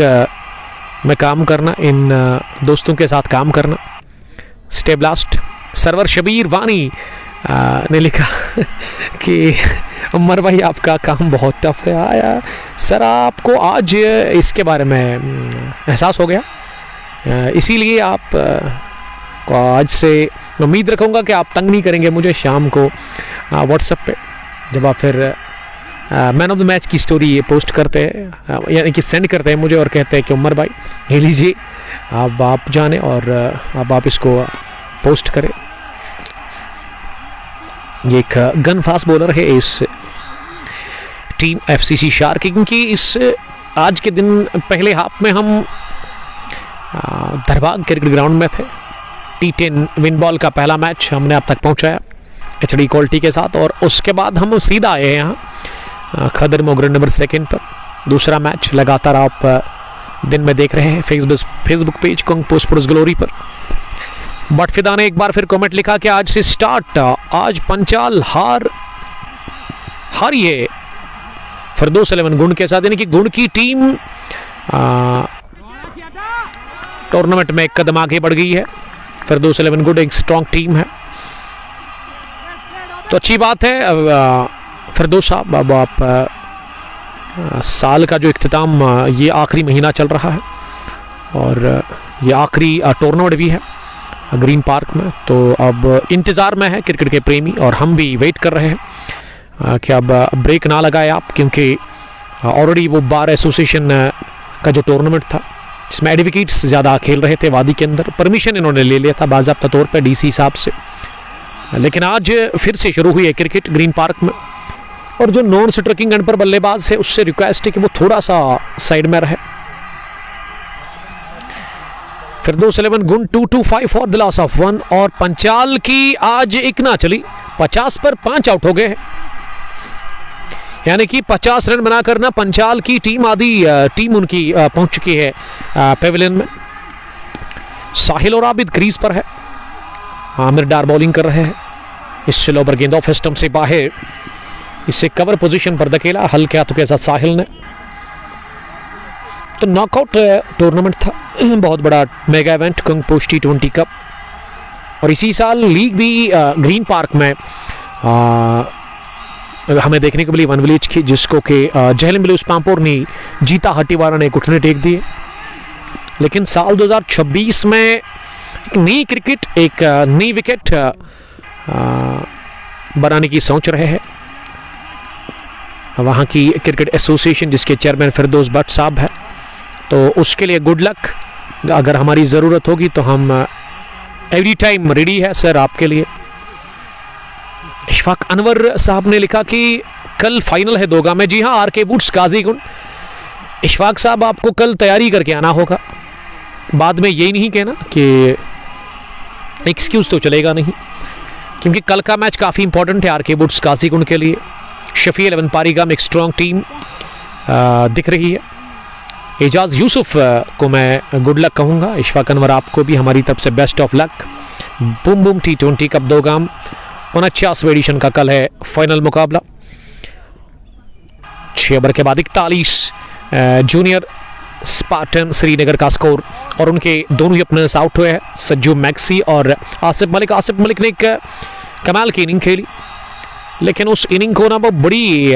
में काम करना, इन दोस्तों के साथ काम करना। Stay blast. सरवर शबीर वानी ने लिखा कि उमर भाई आपका काम बहुत टफ है। आया सर, आपको आज इसके बारे में एहसास हो गया, इसीलिए आप को आज से उम्मीद रखूँगा कि आप तंग नहीं करेंगे मुझे शाम को व्हाट्सएप पे, जब आप फिर मैन ऑफ द मैच की स्टोरी ये पोस्ट करते हैं, यानी कि सेंड करते हैं मुझे और कहते हैं कि उमर भाई ये लीजिए, अब आप जाने और अब आप इसको पोस्ट करें। ये एक गन फास्ट बॉलर है इस टीम FCC शार्क, क्योंकि इस आज के दिन पहले हाफ में हम दरबाग क्रिकेट ग्राउंड में थे। T10 विन बॉल का पहला मैच हमने अब तक पहुंचाया HD क्वालिटी के साथ, और उसके बाद हम सीधा आए हैं यहाँ खदर मोगरे नंबर 2 पर। दूसरा मैच लगातार आप दिन में देख रहे हैं फेसबुक पेज कुंगपुश स्पोर्ट्स ग्लोरी पर। बटफिदा ने एक बार फिर कमेंट लिखा कि आज से स्टार्ट, आज पंचाल हारी है फिरदौस 11 गुण के साथ, यानी कि गुण की टीम टूर्नामेंट में एक कदम आगे बढ़ गई है। फिरदौस 11 गुड एक स्ट्रॉन्ग टीम है, तो अच्छी बात है। फिरदौस साहब, अब आप साल का जो इख्तिताम ये आखिरी महीना चल रहा है और ये आखिरी टूर्नामेंट भी है ग्रीन पार्क में, तो अब इंतज़ार में है क्रिकेट के प्रेमी और हम भी वेट कर रहे हैं कि अब ब्रेक ना लगाए आप, क्योंकि ऑलरेडी वो बार एसोसिएशन का जो टूर्नामेंट था इसमें एडवोकेट्स ज़्यादा खेल रहे थे वादी के अंदर। परमिशन इन्होंने ले लिया था बाज़ाब्ता तौर पे DC साहब से, लेकिन आज फिर से शुरू हुई है क्रिकेट ग्रीन पार्क में। और जो नॉन स्ट्राइकिंग एंड पर बल्लेबाज है उससे रिक्वेस्ट है कि वो थोड़ा सा साइड में रहे। फिरदौस 11 गुण 2-5 फॉर द लॉस ऑफ 1, और पंचाल की आज एक ना चली, 50 पर 5 आउट हो गए हैं, यानी कि 50 रन बना करना पंचाल की टीम आधी टीम उनकी पहुंच चुकी है पेविलियन में। साहिल और आबिद क्रीज पर है, आमिर डार बॉलिंग कर रहे हैं। इस स्लो पर गेंद ऑफ स्टंप से बाहर, इसे कवर पोजीशन पर धकेला हल्के हाथों के साथ साहिल ने। तो नॉकआउट टूर्नामेंट था, बहुत बड़ा मेगा इवेंट कुंगपुश T20 कप, और इसी साल लीग भी ग्रीन पार्क में हमें देखने को मिली 1 विलेज की, जिसको कि जहलम ब्लूज पामपुर ने जीता हट्टीवाला ने घुटने टेक दिए। लेकिन साल 2026 में नई क्रिकेट, एक नई विकेट बनाने की सोच रहे हैं वहाँ की क्रिकेट एसोसिएशन, जिसके चेयरमैन फिरदौस भट्ट साहब है। तो उसके लिए गुड लक, अगर हमारी ज़रूरत होगी तो हम एवरी टाइम रेडी है सर आपके लिए। इशफाक अनवर साहब ने लिखा कि कल फाइनल है दोगा में। जी हाँ, RK बूट्स काजीगुंड। इशफाक साहब, आपको कल तैयारी करके आना होगा, बाद में यही नहीं कहना कि एक्सक्यूज़ तो चलेगा नहीं, क्योंकि कल का मैच काफ़ी इंपॉर्टेंट है RK बूट्स काजीगुंड के लिए। शफी 11 पारीगाम एक स्ट्रॉन्ग टीम दिख रही है। एजाज यूसुफ को मैं गुड लक कहूँगा। इशफाक अनवर, आपको भी हमारी तरफ से best of luck. Boom boom T20 cup Dogam 49वें एडिशन का कल है फाइनल मुकाबला। 6 ओवर के बाद 41 जूनियर स्पार्टन श्रीनगर का स्कोर, और उनके दोनों ही अपने आउट हुए हैं, सज्जू मैक्सी और आसिफ मलिक। आसिफ मलिक ने एक कमाल की इनिंग खेली, लेकिन उस इनिंग को ना वो बड़ी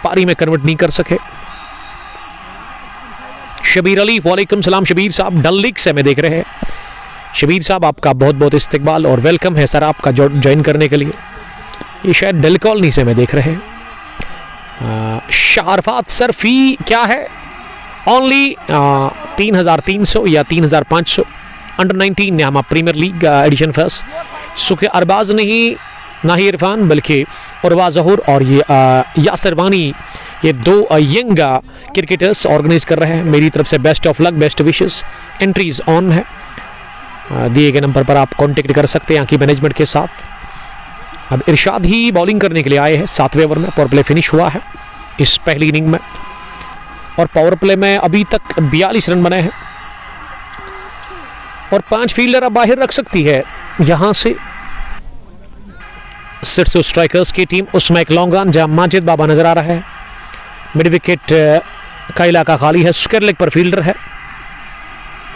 पारी में कन्वर्ट नहीं कर सके। शबीर अली, वालेकुम सलाम शबीर साहब, डल लीग से हमें देख रहे हैं। शबीर साहब, आपका बहुत बहुत इस्तकबाल और वेलकम है सर आपका ज्वाइन करने के लिए। ये शायद डेल कॉलोनी से हमें देख रहे हैं। शारफात सर, फी क्या है? ओनली 3300 या 3500। अंडर 19 ने हम प्रीमियर लीग एडिशन फर्स्ट। सुखे अरबाज ने ही ना ही इरफान बल्कि उर्वा ज़हूर और ये यासिर वानी, ये दो यंग क्रिकेटर्स ऑर्गेनाइज कर रहे हैं। मेरी तरफ से best of luck, best wishes. Entries on है, दिए गए नंबर पर आप कांटेक्ट कर सकते हैं यहाँ की मैनेजमेंट के साथ। अब इरशाद ही बॉलिंग करने के लिए आए हैं 7वें ओवर में। पावर प्ले फिनिश हुआ है इस पहली इनिंग में और पावर प्ले में अभी तक 42 रन बने हैं और 5 फील्डर अब बाहर रख सकती है यहां से सिरसू स्ट्राइकर्स की टीम। उसमें एक लॉन्ग रन जहां माजिद बाबा नजर आ रहा है। मिड विकेट का इलाका खाली है, स्क्वायर लेग पर फील्डर है।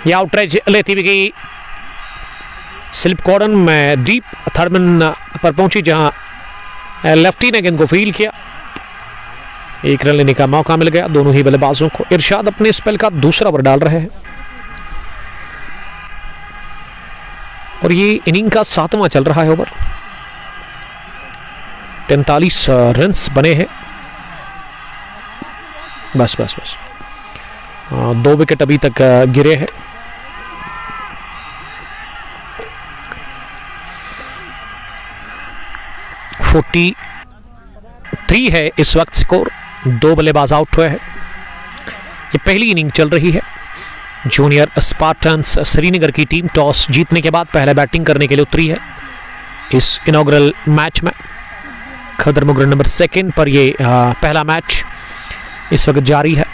यह आउटरेज लेती हुई गई स्लिप कॉर्डन में डीप थर्डमैन पर पहुंची जहां लेफ्टी ने गेंद को फील्ड किया। 1 रन लेने का मौका मिल गया दोनों ही बल्लेबाजों को। इरशाद अपने स्पेल का दूसरा ओवर डाल रहे हैं और ये इनिंग का 7वां चल रहा है ओवर। 43 रन्स बने हैं। बस 2 विकेट अभी तक गिरे हैं। फोर्टी 3 है इस वक्त स्कोर। 2 बल्लेबाज आउट हुए हैं। ये पहली इनिंग चल रही है। जूनियर स्पार्टन्स श्रीनगर की टीम टॉस जीतने के बाद पहले बैटिंग करने के लिए उतरी है इस इनॉग्रल मैच में। खदर मुगरन नंबर 2 पर ये पहला मैच इस वक्त जारी है।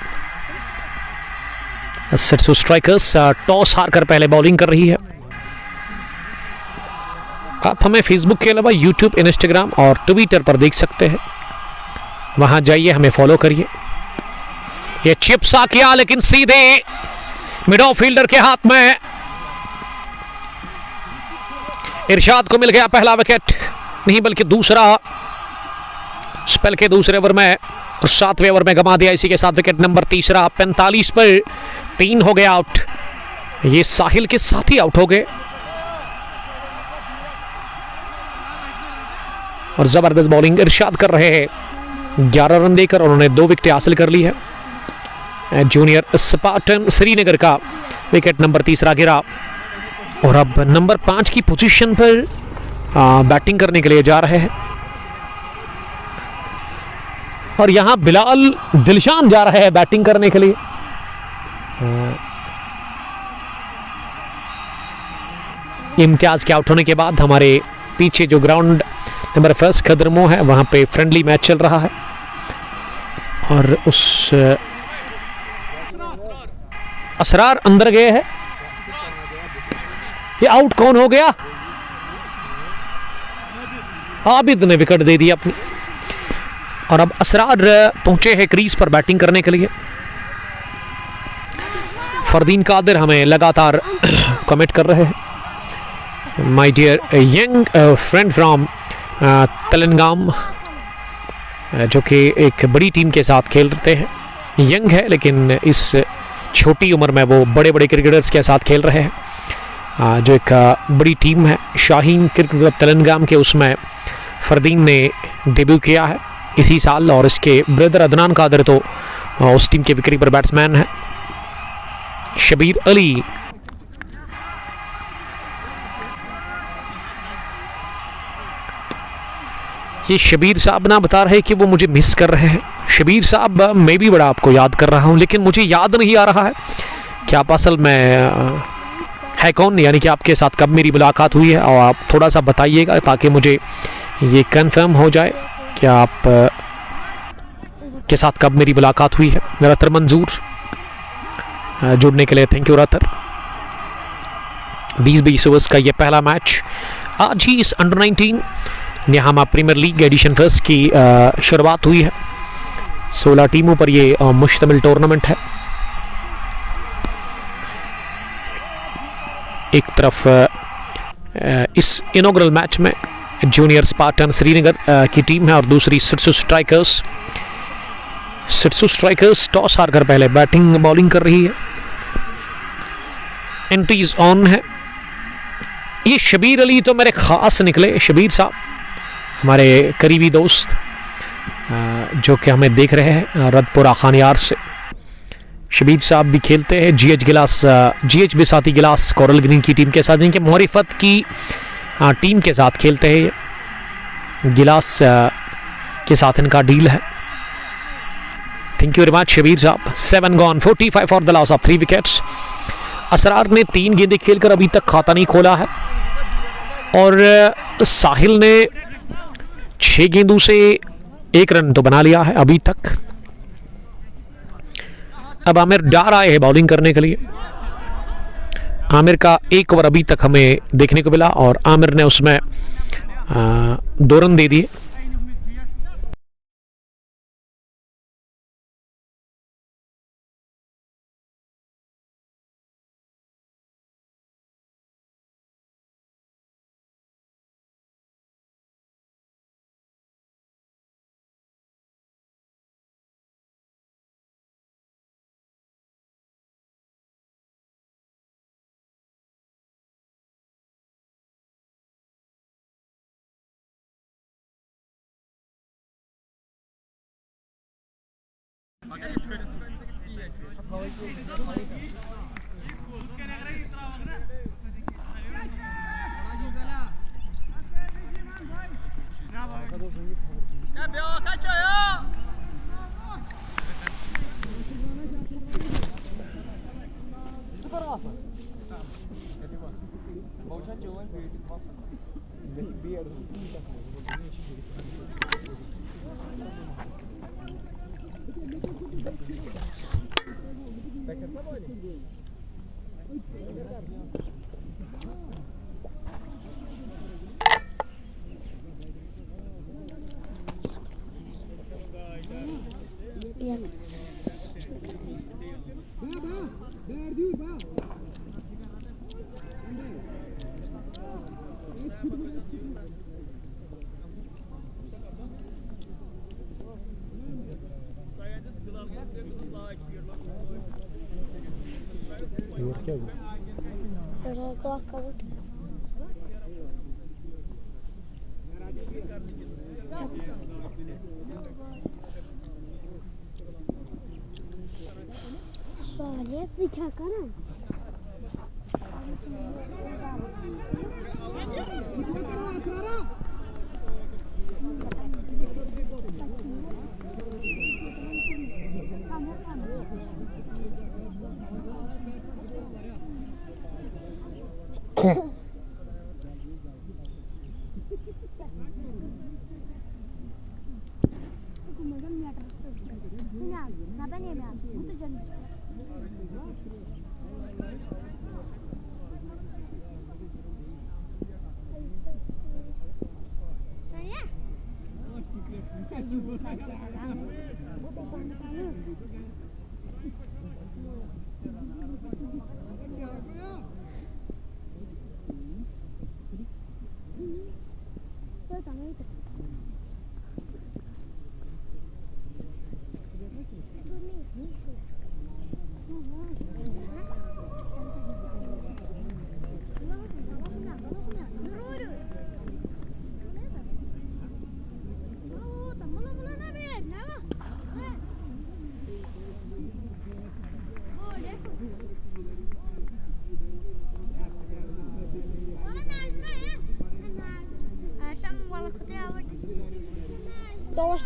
सिरसू स्ट्राइकर्स टॉस हारकर पहले बॉलिंग कर रही है। आप हमें फेसबुक के अलावा यूट्यूब, इंस्टाग्राम और ट्विटर पर देख सकते हैं। वहां जाइए, हमें फॉलो करिए। ये चिप्सा किया लेकिन सीधे मिड ऑफ फील्डर के हाथ में। इरशाद को मिल गया पहला विकेट, नहीं बल्कि दूसरा। स्पेल के दूसरे ओवर में और 7वें ओवर में गंवा दिया। इसी के साथ विकेट नंबर 3 45 पर 3 हो गए आउट। ये साहिल के साथ ही आउट हो गए और जबरदस्त बॉलिंग इरशाद कर रहे हैं। 11 रन देकर उन्होंने 2 विकेट हासिल कर ली है। जूनियर स्पार्टन श्रीनगर का विकेट नंबर 3 गिरा और अब नंबर 5 की पोजीशन पर बैटिंग करने के लिए जा रहे हैं और यहां बिलाल दिलशान जा रहे हैं बैटिंग करने के लिए। इम्तियाज के आउट होने के बाद हमारे पीछे जो ग्राउंड नंबर 1 खदरमो है वहां पे फ्रेंडली मैच चल रहा है और उस असरार अंदर गए हैं। ये आउट कौन हो गया? आबिद ने विकेट दे दिया अपनी और अब असरार पहुंचे हैं क्रीज पर बैटिंग करने के लिए। फरदीन कादिर हमें लगातार कमेंट कर रहे हैं। My dear young friend from Telangam, जो कि एक बड़ी टीम के साथ खेलते हैं। यंग है लेकिन इस छोटी उम्र में वो बड़े बड़े क्रिकेटर्स के साथ खेल रहे हैं। जो एक बड़ी टीम है शाहीन क्रिकेट क्लब तेलंगाम के, उसमें फरदीन ने डेब्यू किया है इसी साल और इसके ब्रदर अदनान कादिर तो उस टीम के विकेट कीपर बैट्समैन है। शबीर अली ये शबीर साहब ना बता रहे कि वो मुझे मिस कर रहे हैं। शबीर साहब मैं भी बड़ा आपको याद कर रहा हूं लेकिन मुझे याद नहीं आ रहा है कि आप असल में है कौन, यानी कि आपके साथ कब मेरी मुलाकात हुई है और आप थोड़ा सा बताइएगा ताकि मुझे ये कंफर्म हो जाए कि आप के साथ कब मेरी मुलाकात हुई है। रतर मंजूर जुड़ने के लिए थैंक यू रतर। 20-20 ओवर्स का ये पहला मैच आज ही इस अंडर 19 निहामा प्रीमियर लीग एडिशन 1 की शुरुआत हुई है। 16 टीमों पर यह मुश्तमिल टूर्नामेंट है। एक तरफ इस इनॉग्रल मैच में जूनियर स्पार्टन श्रीनगर की टीम है और दूसरी सिरसू स्ट्राइकर्स। सिरसू स्ट्राइकर्स टॉस हारकर पहले बैटिंग बॉलिंग कर रही है। एंट्रीज ऑन है। ये शबीर अली तो मेरे खास निकले। शबीर साहब हमारे करीबी दोस्त जो कि हमें देख रहे हैं रदपुरा खानियार से। शबीर साहब भी खेलते हैं जीएच बिसाती गिलास कोरल ग्रीन की टीम के साथ, जिनके मुहरिफत की टीम के साथ खेलते हैं। गिलास के साथ इनका डील है। Thank you very much Shabir sahab. 7 gone, 45 for the loss of 3 wickets. Asrar ने 3 गेंदें खेलकर अभी तक खाता नहीं खोला है और साहिल ने 6 गेंदों से 1 रन तो बना लिया है अभी तक। अब आमिर डार आए हैं बॉलिंग करने के लिए। आमिर का 1 ओवर अभी तक हमें देखने को मिला और आमिर ने उसमें 2 रन दे दिए।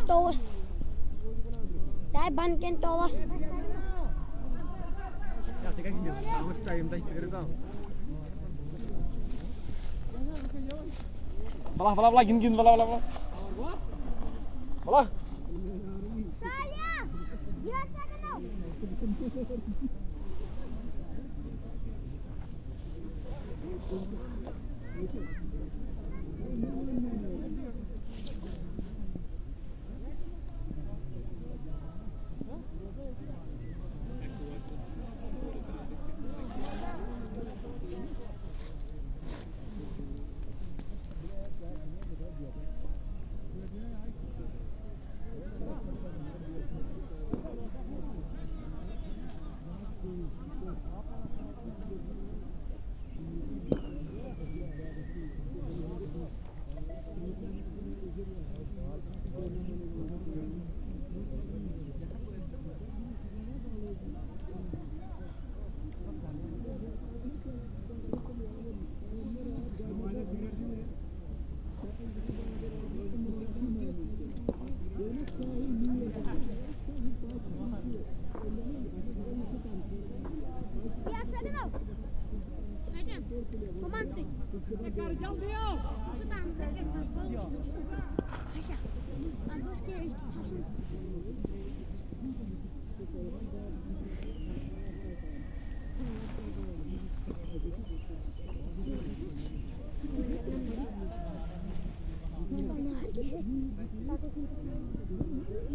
Towas. Dai banten towas. Balah, gin, balah. Balah. Saya. Biasa kenal.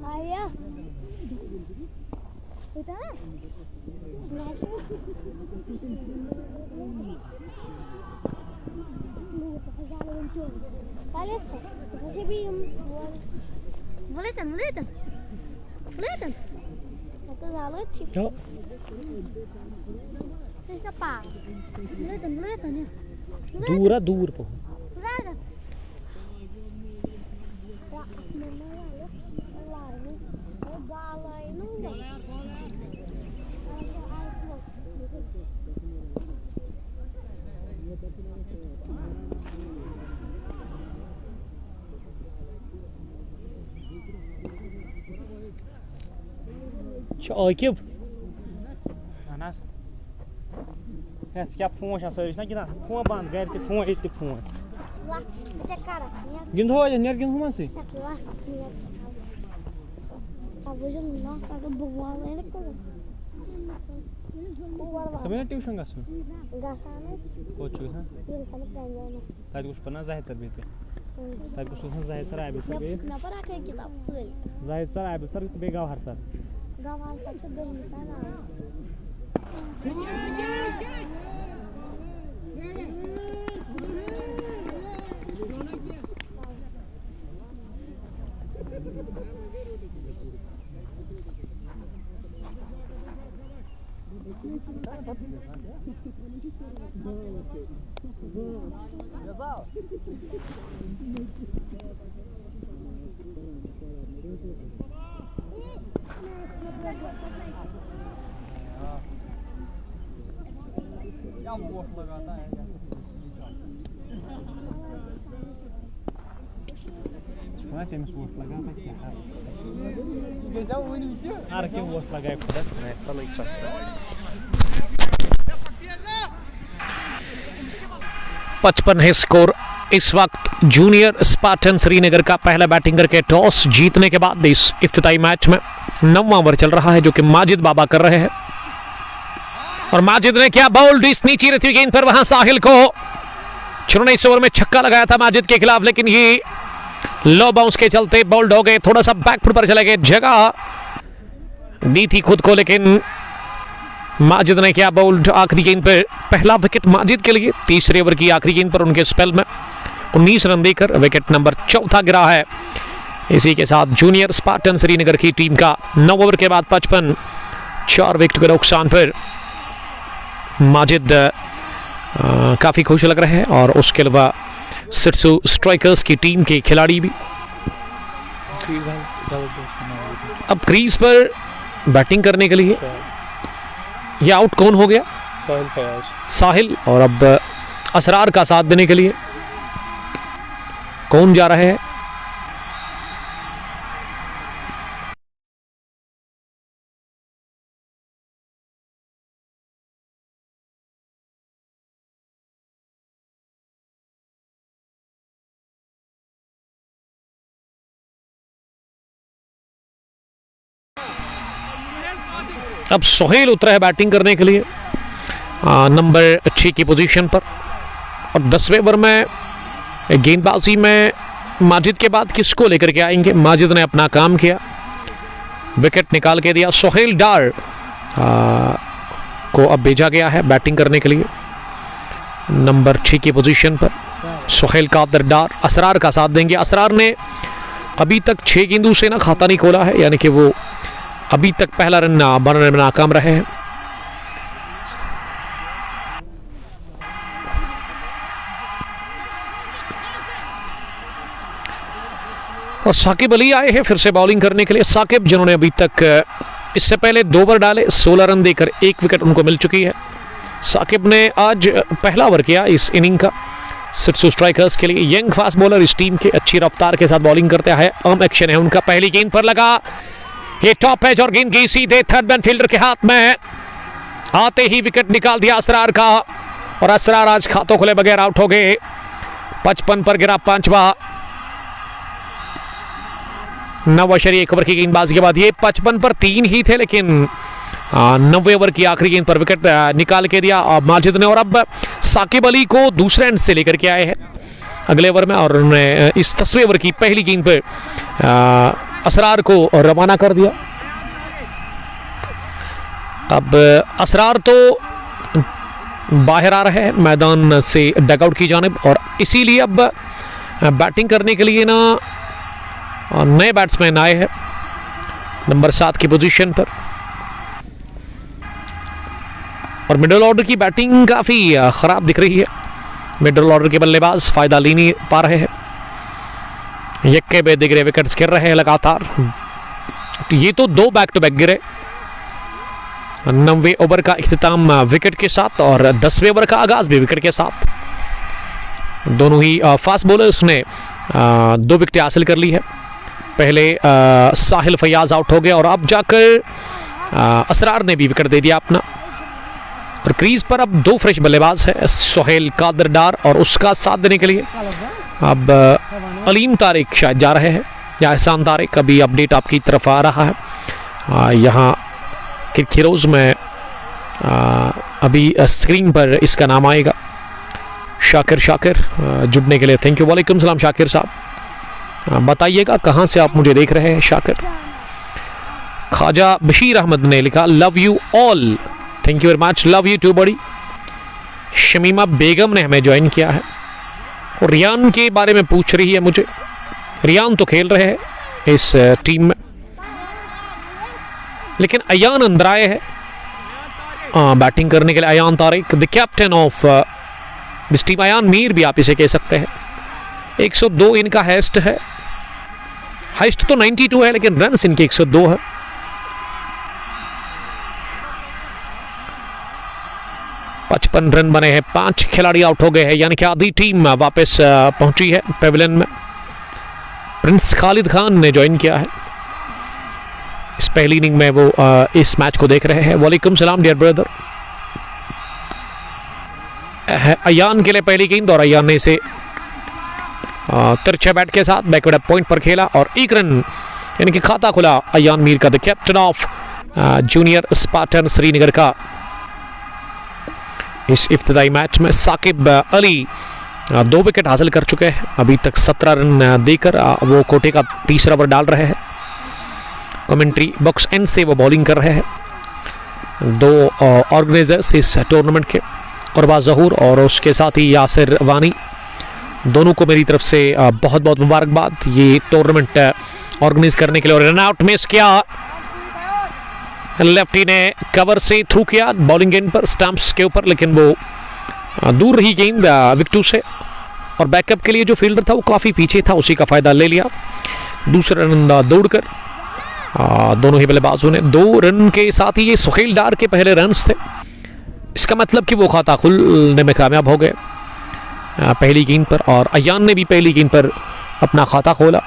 आया होता है Ja. दूर på. Akif. Anas. क्या फोन ना कि फोन बंद गर फोन ये फोन गिंद हो नेर गिंद हुआ से कमेना ट्यूशन गसन कोच हां ताज कुछ पना जाहिद सर बेते ताज कुछ जाहिद सर आबे सर बे जाहिद सर आबे सर बे गाव हर सर क्या वोट लगाता है Знаете, я вोट लगाता क्या है जाओ वो नीचे आर के वोट लगाए खुदा मैं चलो एक साथ 55 है स्कोर इस वक्त। जूनियर स्पार्टन श्रीनगर का पहला बैटिंग करके टॉस जीतने के बाद इस इफ्तिताई मैच में 9वां ओवर चल रहा है जो कि माजिद बाबा कर रहे हैं। और माजिद ने क्या बाउल्ड इस नीची रहती गेंद पर, वहां साहिल को 19 ओवर में छक्का लगाया था माजिद के खिलाफ, लेकिन ये लो बाउंस के चलते बाउल्ड हो गए। थोड़ा सा बैकफुट पर चले गए, जगह दी थी खुद को, लेकिन माजिद ने क्या बाउल्ड आखिरी गेंद पर पहला विकेट माजिद के लिए। तीसरे ओवर की आखिरी गेंद पर उनके स्पेल में 19 रन देकर विकेट नंबर 4 गिरा है। इसी के साथ जूनियर स्पार्टन श्रीनगर की टीम का 9 ओवर के बाद 55 4 विकेट के नुकसान पर माजिद काफ़ी खुश लग रहे हैं। और उसके अलावा सिरसू स्ट्राइकर्स की टीम के खिलाड़ी भी अब क्रीज पर बैटिंग करने के लिए। यह आउट कौन हो गया? साहिल। और अब असरार का साथ देने के लिए कौन जा रहे हैं? अब सोहेल उतरा है बैटिंग करने के लिए नंबर 6 की पोजीशन पर। और 10वें ओवर में गेंदबाजी में माजिद के बाद किसको लेकर के आएंगे? माजिद ने अपना काम किया, विकेट निकाल के दिया। सोहेल डार को अब भेजा गया है बैटिंग करने के लिए नंबर 6 की पोजीशन पर। सोहेल कादर डार असरार का साथ देंगे। असरार ने अभी तक 6 गेंदों से ना खाता नहीं खोला है, यानी कि वो अभी तक पहला रन बनाने में नाकाम रहे हैं। और साकिब अली आए हैं फिर से बॉलिंग करने के लिए। साकिब जिन्होंने अभी तक इससे पहले 2 ओवर डाले, 16 रन देकर 1 विकेट उनको मिल चुकी है। साकिब ने आज पहला ओवर किया इस इनिंग का सिरसू स्ट्राइकर्स के लिए। यंग फास्ट बॉलर इस टीम के अच्छी रफ्तार के साथ बॉलिंग करते हैं। अहम एक्शन है उनका। पहली गेंद पर लगा, ये टॉप एज और गेंद गई सीधे थर्ड मैन फील्डर के हाथ में। आते ही विकेट निकाल दिया असरार का। और असरार आज खातों खुले बगैर आउट हो गए। 55 पर गिरा 5वां 9 ओवर की गेंदबाजी के बाद। ये 55 पर 3 ही थे, लेकिन 90 ओवर की आखिरी गेंद पर विकेट निकाल के दिया माजिद ने। और अब साकिब अली को दूसरे एंड से लेकर के आए हैं अगले ओवर में, और उन्होंने इस 10वें ओवर की पहली गेंद पर असरार को रवाना कर दिया। अब असरार तो बाहर आ रहे हैं मैदान से डगआउट की जानिब, और इसीलिए अब बैटिंग करने के लिए ना नए बैट्समैन आए हैं नंबर 7 की पोजीशन पर। और मिडिल ऑर्डर की बैटिंग काफ़ी ख़राब दिख रही है। मिडिल ऑर्डर के बल्लेबाज फ़ायदा ले नहीं पा रहे हैं। यक्के बेदिगरे विकेट्स गिर रहे हैं लगातार। ये तो 2 बैक टू बैक गिरे। 90 ओवर का इख्तिताम विकेट के साथ और 10वें ओवर का आगाज भी विकेट के साथ। दोनों ही फास्ट बॉलर्स ने 2 विकेटें हासिल कर ली है। पहले साहिल फयाज आउट हो गया और अब जाकर असरार ने भी विकेट दे दिया अपना। और क्रीज पर अब 2 फ्रेश बल्लेबाज है, सोहेल कादर डार, और उसका साथ देने के लिए अब अलीम तारिक शायद जा रहे हैं या एहसान तारिक। अभी अपडेट आपकी तरफ आ रहा है यहाँ खिरोज में। अभी स्क्रीन पर इसका नाम आएगा। शाकिर जुड़ने के लिए थैंक यू। वालेकुम सलाम शाकिर साहब, बताइएगा कहाँ से आप मुझे देख रहे हैं शाकिर। ख्वाजा बशीर अहमद ने लिखा love you all, thank you very much, love you too buddy. Shamima बेगम ने हमें ज्वाइन किया है और रियान के बारे में पूछ रही है मुझे। रियान तो खेल रहे हैं इस टीम में, लेकिन अयान अंदर आए हैं बैटिंग करने के लिए। Ayaan Tariq the captain of this team. Ayaan Mir भी आप इसे कह सकते हैं। 102 इनका हाइस्ट है। हाइस्ट तो 92 है, लेकिन रन्स इनके 102 है। पचपन रन बने हैं, 5 खिलाड़ी आउट हो गए हैं, यानी कि आधी टीम वापस पहुंची है पेविलियन में। प्रिंस खालिद खान ने ज्वाइन किया है इस पहली इनिंग में, वो इस मैच को देख रहे हैं। वालेकुम सलाम डियर ब्रदर। अयान के लिए पहली गेंद और अयान ने इसे तिरछे बैट के साथ बैकवर्ड पॉइंट पर खेला और 1 रन यानी कि खाता खुला अयान मीर का, the captain of junior Spartan Srinagar का। इस इफ्तिदाई मैच में साकिब अली 2 विकेट हासिल कर चुके हैं। अभी तक 17 रन देकर वो कोटे का 3रा ओवर डाल रहे हैं। कमेंट्री बॉक्स एंड से वो बॉलिंग कर रहे हैं। 2 ऑर्गेनाइजर्स इस टूर्नामेंट के, उर्वा ज़हूर और उसके साथ ही यासिर वानी, दोनों को मेरी तरफ से बहुत बहुत मुबारकबाद ये टूर्नामेंट ऑर्गेनाइज करने के लिए। और रन आउट मिस किया, लेफ्टी ने कवर से थ्रू किया बॉलिंग गेंद पर स्टंप्स के ऊपर, लेकिन वो दूर रही गेंद विकेटों से। और बैकअप के लिए जो फील्डर था वो काफ़ी पीछे था, उसी का फ़ायदा ले लिया। दूसरा रन दौड़कर दोनों ही बल्लेबाजों ने 2 रन के साथ ही ये सोहेल डार के पहले रन्स थे। इसका मतलब कि वो खाता खुलने में कामयाब हो गए पहली गेंद पर, और अयान ने भी पहली गेंद पर अपना खाता खोला।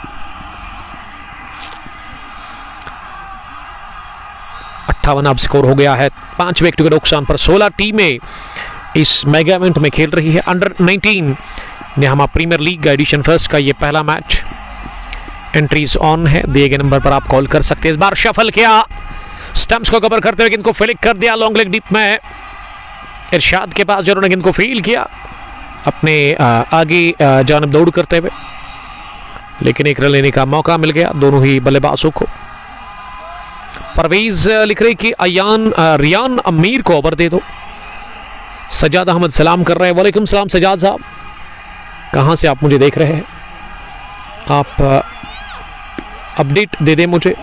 58 अब स्कोर हो गया है। 5 विकेट के नुकसान पर 16 टीमें इस मेगा इवेंट में खेल रही है। Under 19 Nehama premier league edition first का ये पहला मैच। एंट्रीज ऑन है, दिए गए नंबर पर आप कॉल कर सकते हैं। इस बार शफल किया, स्टंप्स को कवर करते हुए इनको फ्लिक कर दिया लॉन्ग लेग डीप में। इरशाद के पास जिन्होंने इनको फील किया अपने आगे जानब दौड़ करते हुए, लेकिन 1 रन लेने का मौका मिल गया दोनों ही बल्लेबाजों को। परवेज लिख रहे कि रियान अमीर को ओवर दे दो। सजाद अहमद सलाम कर रहे हैं। वालेकुम सलाम सजाद साहब, कहाँ से आप मुझे देख रहे हैं? आप अपडेट दे दें मुझे,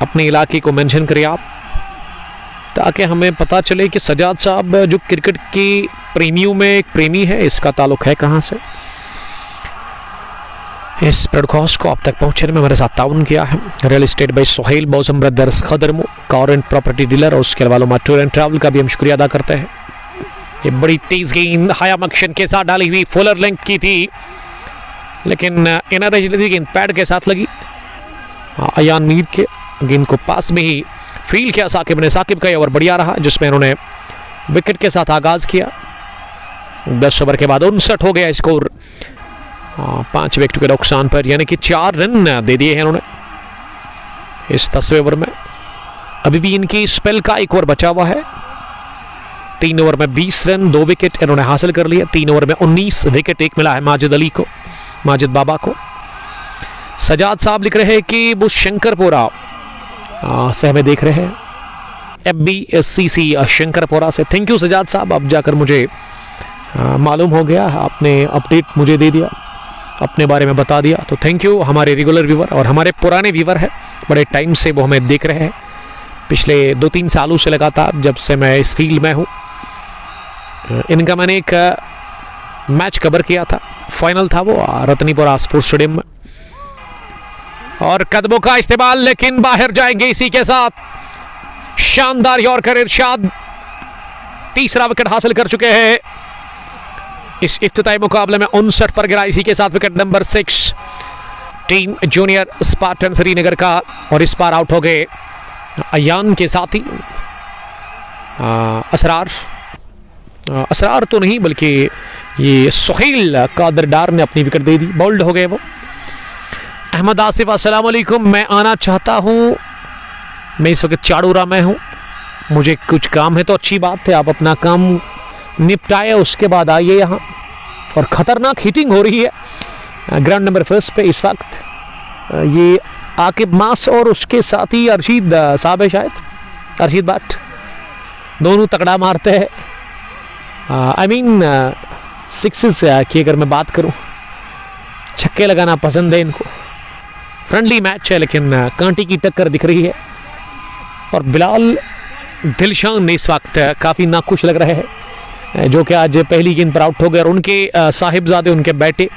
अपने इलाके को मेंशन करिए आप, ताकि हमें पता चले कि सजाद साहब जो क्रिकेट के प्रेमियों में एक प्रेमी है, इसका ताल्लुक है कहाँ से। इस ब्रॉडकास्ट को आप तक पहुँचने में हमारे साथ ताउन किया है real estate by Sohail Mausam brothers Khadermo, car and property dealer, और उसके अलावा टूर एंड ट्रैवल का भी हम शुक्रिया अदा करते हैं। ये बड़ी तेज गेंद हाया मक्शन के साथ डाली हुई, फुलर लेंथ की थी, लेकिन इनर एज गेंद पैड के साथ लगी अयान मीर के। गेंद को पास में ही फील्ड किया साकिब ने। साकिब का ओवर बढ़िया रहा जिसमें उन्होंने विकेट के साथ आगाज किया। 10 ओवर के बाद 59 हो गया स्कोर 5 विकेट के नुकसान पर, यानी कि 4 रन दे दिए हैं उन्होंने इस 10वें ओवर में। अभी भी इनकी स्पेल का 1 ओवर बचा हुआ है। 3 ओवर में 20 रन, 2 विकेट इन्होंने हासिल कर लिए। 3 ओवर में 19 विकेट, 1 मिला है माजिद अली को, माजिद बाबा को। सजाद साहब लिख रहे हैं कि वो शंकरपुरा से हमें देख रहे हैं, FBCC शंकरपुरा से। थैंक यू सजाद साहब, अब जाकर मुझे मालूम हो गया, आपने अपडेट मुझे दे दिया, अपने बारे में बता दिया, तो थैंक यू। हमारे रेगुलर व्यूवर और हमारे पुराने व्यूवर हैं, बड़े टाइम से वो हमें देख रहे हैं, पिछले 2-3 सालों से लगातार, जब से मैं इस फील्ड में हूँ। इनका मैंने एक मैच कवर किया था, फाइनल था वो रतनीपुरा स्पोर्ट्स स्टेडियम में, और कदमों का इस्तेमाल, लेकिन बाहर जाएंगे। इसी के साथ शानदार यॉर्कर इरशाद 3रा विकेट हासिल कर चुके हैं इस इफ्तिताई मुकाबले में। 59 पर गिरा, इसी के साथ wicket number 6 team junior Spartan Srinagar का। और इस बार आउट हो गए अयान के साथ ही असरार तो नहीं, बल्कि ये सुहेल कादरदार ने अपनी विकेट दे दी, बोल्ड हो गए वो। अहमद आसिफ अस्सलाम वालेकुम, मैं आना चाहता हूँ, मैं इस वक्त चाड़ूरा में हूँ, मुझे कुछ काम है। तो अच्छी बात है, आप अपना काम निपटाए, उसके बाद आइए यहाँ। और ख़तरनाक हिटिंग हो रही है ग्राउंड नंबर 1 पे इस वक्त। ये आकिब मास और उसके साथ ही अरशीद साहब है, शायद अरशीद भट्ट, दोनों तगड़ा मारते हैं। आई मीन सिक्सेस की अगर मैं बात करूँ, छक्के लगाना पसंद है इनको। फ्रेंडली मैच है, लेकिन कांटी की टक्कर दिख रही है। और बिलाल दिलशान इस वक्त काफ़ी नाखुश लग रहे हैं, जो कि आज पहली गेंद पर आउट हो गए। और उनके साहिबजादे, उनके बेटे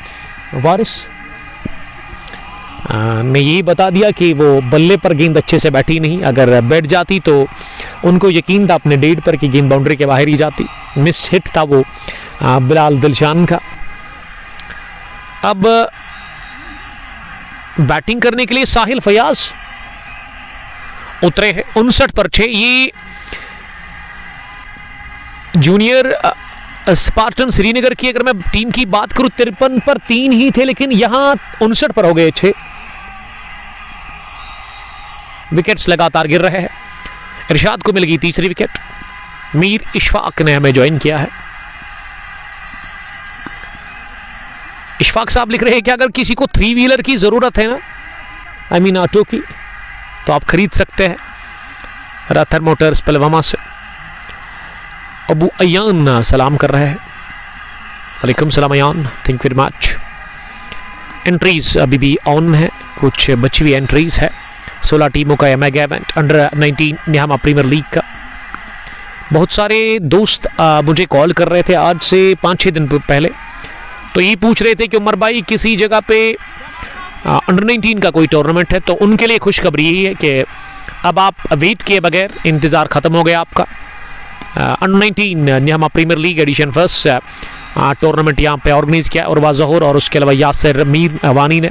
वारिस ने यही बता दिया कि वो बल्ले पर गेंद अच्छे से बैठी नहीं, अगर बैठ जाती तो उनको यकीन था अपने डेड पर कि गेंद बाउंड्री के बाहर ही जाती। मिस्ड हिट था वो बिलाल दिलशान का। अब बैटिंग करने के लिए साहिल फयाज उतरे हैं। 59 पर 6। ये जूनियर स्पार्टन श्रीनगर की अगर मैं टीम की बात करूं, 53 पर 3 ही थे, लेकिन यहां 59 पर हो गए 6 विकेट्स लगातार गिर रहे हैं। इरशाद को मिल गई 3री विकेट। मीर इशफाक ने हमें ज्वाइन किया है। इशफाक साहब लिख रहे हैं कि अगर किसी को 3 व्हीलर की जरूरत है ना, आई मीन ऑटो की, तो आप खरीद सकते हैं रथर मोटर्स पलवामा से। अबू अयान सलाम कर रहे हैं, वालेकुम सलाम Ayaan, thank you very much. Entries अभी भी ऑन है, कुछ बची हुई एंट्रीज है। 16 टीमों का mega event under 19 निहामा premiere league का। बहुत सारे दोस्त मुझे कॉल कर रहे थे आज से 5-6 दिन पहले, तो ये पूछ रहे थे कि उमर भाई किसी जगह पे अंडर 19 का कोई टूर्नामेंट है। तो उनके लिए खुशखबरी यही है कि अब आप वेट किए बगैर, इंतज़ार ख़त्म हो गया आपका। Under 19 निहामा premiere league addition 1 tournament यहाँ पे ऑर्गेनाइज किया और ज़हूर और उसके अलावा यासिर मीर अवानी ने,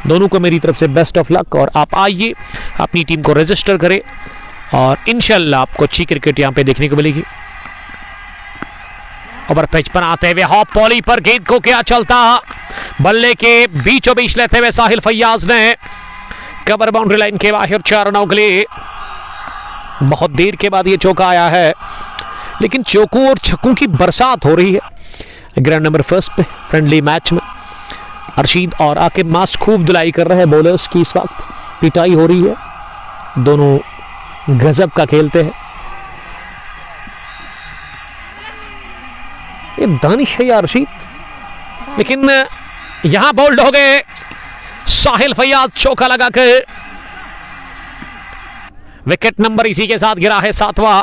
दोनों को मेरी तरफ से बेस्ट ऑफ लक। और आप आइए, अपनी टीम को रजिस्टर करें और इंशाल्लाह आपको अच्छी क्रिकेट यहाँ पे देखने को मिलेगी। ओवर 55 आते हुए हॉप पॉली पर गेंद को क्या चलता, बल्ले के बीचों बीच लेते हुए साहिल फयाज ने कवर बाउंड्री लाइन के बाहर 4 रनों के लिए। बहुत देर के बाद ये चौका आया है, लेकिन चौकों और छक्कों की बरसात हो रही है ग्राउंड नंबर 1 पे फ्रेंडली मैच में। अरशीद और आकिब मास खूब धुलाई कर रहे हैं बॉलर्स की, इस वक्त पिटाई हो रही है, दोनों गजब का खेलते हैं। ये दानिश है या अरशीद, लेकिन यहां बोल्ड हो गए साहिल फयाज, चौका लगाकर विकेट नंबर इसी के साथ गिरा है 7वां।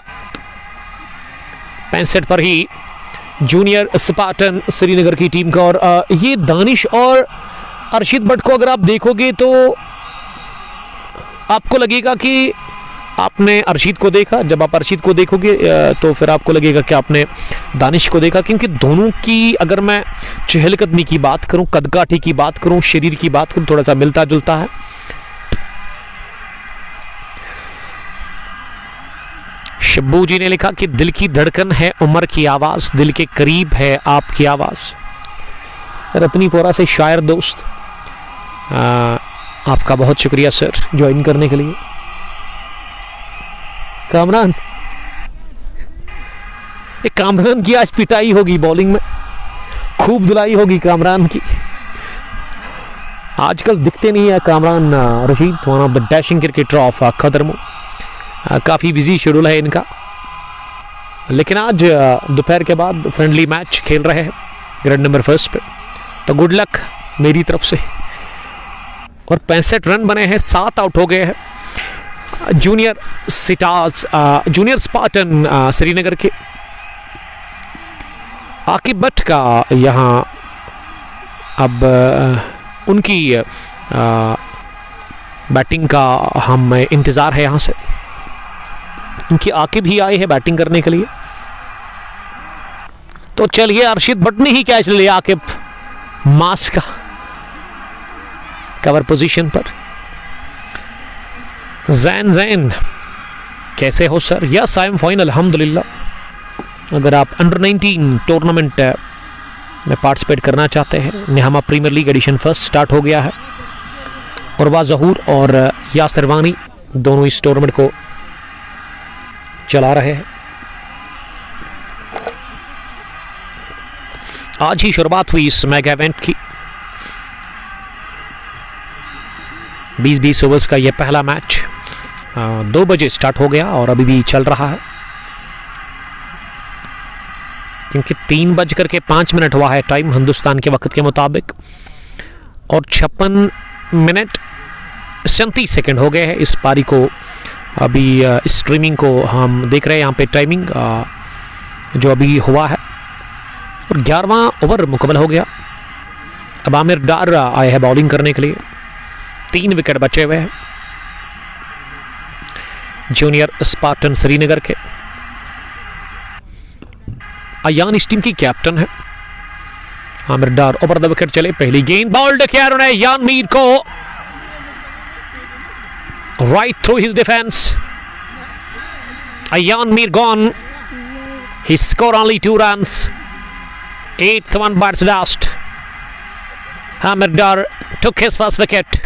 65 पर ही जूनियर स्पार्टन श्रीनगर की टीम का। और ये दानिश और अरशीद भट्ट को अगर आप देखोगे तो आपको लगेगा कि आपने अरशीद को देखा, जब आप अरशीद को देखोगे तो फिर आपको लगेगा कि आपने दानिश को देखा, क्योंकि दोनों की अगर मैं चहलकदमी की बात करूं, कदकाठी की बात करूं, शरीर की बात करूं, थोड़ा सा मिलता जुलता है। शब्बू जी ने लिखा कि दिल की धड़कन है उम्र की आवाज़, दिल के करीब है आपकी आवाज़। रत्नीपोरा से शायर दोस्त, आपका बहुत शुक्रिया सर ज्वाइन करने के लिए। कामरान, कामरान की आज पिटाई होगी बॉलिंग में, खूब धुलाई होगी कामरान की। आजकल दिखते नहीं है Kamran Rashid, one of the dashing cricketer of Khadermo. काफ़ी बिजी शेड्यूल है इनका, लेकिन आज दोपहर के बाद फ्रेंडली मैच खेल रहे हैं ग्रैंड नंबर फर्स्ट पे, तो गुड लक मेरी तरफ से। और 65 रन बने हैं, 7 आउट हो गए हैं junior stars, junior Spartan Srinagar के। आकिब भट्ट का यहाँ अब उनकी बैटिंग का हम इंतज़ार है यहाँ से, क्योंकि आकिब ही आए हैं बैटिंग करने के लिए। तो चलिए, अर्शिद भट्ट ने ही कैच लिया आकिब मास का कवर पोजीशन पर। जैन जैन कैसे हो sir? Yes I am fine अल्हम्दुलिल्लाह। अगर आप अंडर 19 टूर्नामेंट में पार्टिसिपेट करना चाहते हैं, Nehama premier league edition first start हो गया है। उर्वा ज़हूर और यासिर वानी दोनों इस टूर्नामेंट को चला रहे हैं। आज ही शुरुआत हुई इस मेगा इवेंट की। 20-20 ओवर्स का यह पहला मैच 2 बजे स्टार्ट हो गया और अभी भी चल रहा है, क्योंकि 3:05 हुआ है टाइम हिंदुस्तान के वक्त के मुताबिक, और 56 मिनट 37 सेकंड हो गए हैं इस पारी को। अभी स्ट्रीमिंग को हम देख रहे हैं यहाँ पे, टाइमिंग जो अभी हुआ है, और 11वां ओवर मुकम्मल हो गया। अब आमिर डार आए हैं बॉलिंग करने के लिए, 3 विकेट बचे हुए हैं जूनियर स्पार्टन श्रीनगर के। अयान इस टीम की कैप्टन है। आमिर डार ओवर द विकेट चले, पहली गेंद बॉल्ड किया उन्होंने यान मीर को, right through his defense. Ayan Mir gone. He scored only 2 runs. 8th one bats last. Amir Dar took his first wicket.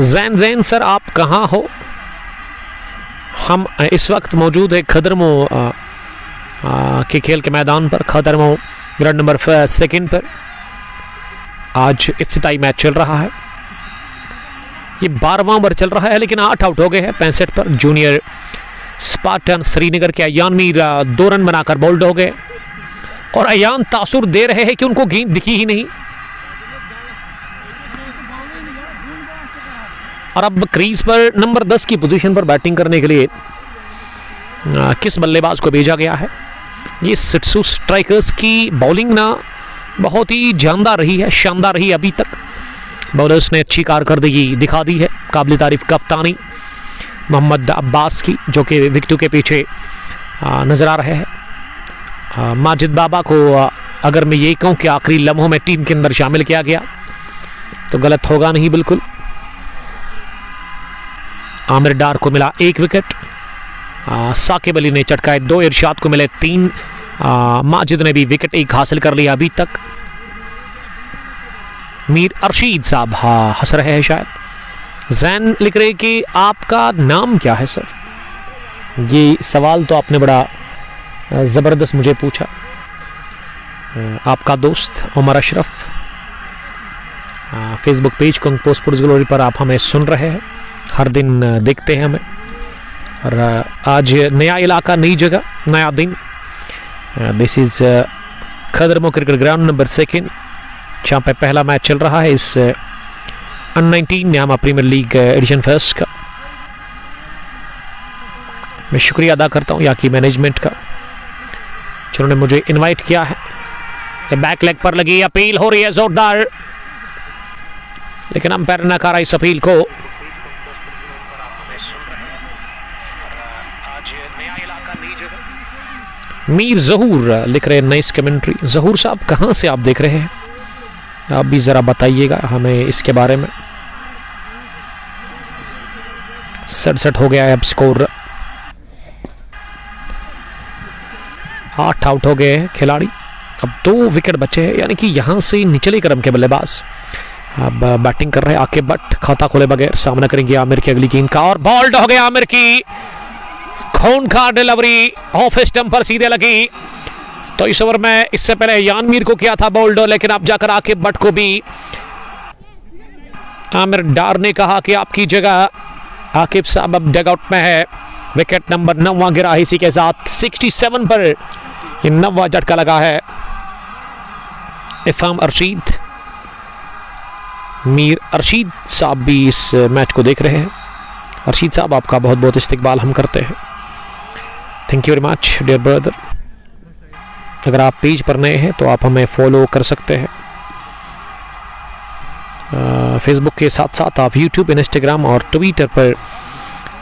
Jain Jain sir आप कहाँ हो? हम इस वक्त मौजूद है खदरमो के खेल के मैदान पर, खदरमो ग्राउंड नंबर 2 पर। आज इफ्तिताई मैच चल रहा है, ये 12वां ओवर चल रहा है, लेकिन 8 आउट हो गए हैं 65 पर। जूनियर स्पार्टन श्रीनगर के अयान मीर 2 रन बनाकर बोल्ड हो गए, और अयान तासुर दे रहे हैं कि उनको गेंद दिखी ही नहीं। और अब क्रीज पर नंबर 10 की पोजीशन पर बैटिंग करने के लिए किस बल्लेबाज को भेजा गया है? ये सिट्सू स्ट्राइकर्स की बॉलिंग ना बहुत ही जानदार रही है, शानदार रही अभी तक। बॉलर्स ने अच्छी कारकर्दगी दिखा दी है। काबिल तारीफ कप्तानी मोहम्मद अब्बास की, जो कि विकेटों के पीछे नजर आ रहे हैं। माजिद बाबा को अगर मैं ये कहूँ कि आखिरी लम्हों में टीम के अंदर शामिल किया गया तो गलत होगा नहीं बिल्कुल। आमिर डार को मिला 1 विकेट, साकिब अली ने चटकाए 2, इरशाद को मिले 3, माजिद ने भी विकेट 1 हासिल कर लिया अभी तक। मीर अरशीद साहब हंस रहे हैं शायद। जैन लिख रहे कि आपका नाम क्या है सर? ये सवाल तो आपने बड़ा ज़बरदस्त मुझे पूछा। आपका दोस्त Umar Ashraf, Facebook page Kang sports glory पर आप हमें सुन रहे हैं, हर दिन देखते हैं हमें। और आज नया इलाका, नई जगह, नया दिन। This is Khadermo cricket ground number 2, जहाँ पे पहला मैच चल रहा है इस under nineteen Nehama premier league edition first का। मैं शुक्रिया अदा करता हूँ यहाँ की मैनेजमेंट का, जिन्होंने मुझे इनवाइट किया है। बैक लेग पर लगी अपील हो रही है जोरदार, लेकिन अंपायर ने नकारा इस अपील को। मीर ज़हूर लिख रहे हैं नाइस कमेंट्री। ज़हूर साहब कहाँ से आप देख रहे हैं? आप भी ज़रा बताइएगा हमें इसके बारे में। 67 हो गया है अब स्कोर। 8 आउट हो गए हैं खिलाड़ी, अब 2 विकेट बचे हैं, यानी कि यहाँ से निचले क्रम के बल्लेबाज अब बैटिंग कर रहे हैं। आके बट खाता खोले बगैर सामना करेंगे आमिर की अगली गेंद का, और बॉल्ड हो गया आमिर की, खूंखार डिलीवरी ऑफ स्टंप पर सीधे लगी। तो इस ओवर में इससे पहले यानमीर को किया था बोल्ड, लेकिन अब जाकर आके बट को भी आमिर डार ने कहा कि आपकी जगह आकिब साहब अब डगआउट में है। विकेट नंबर 9 गिरा इसी के साथ 67 पर ये 9वां झटका लगा है। इफाम अरशीद, मीर अरशीद साहब भी इस मैच को देख रहे हैं। अरशीद साहब आपका बहुत बहुत इस्तकबाल हम करते हैं, thank you very much dear brother. अगर आप पेज पर नए हैं तो आप हमें फॉलो कर सकते हैं फेसबुक के साथ साथ आप यूट्यूब, इंस्टाग्राम और ट्विटर पर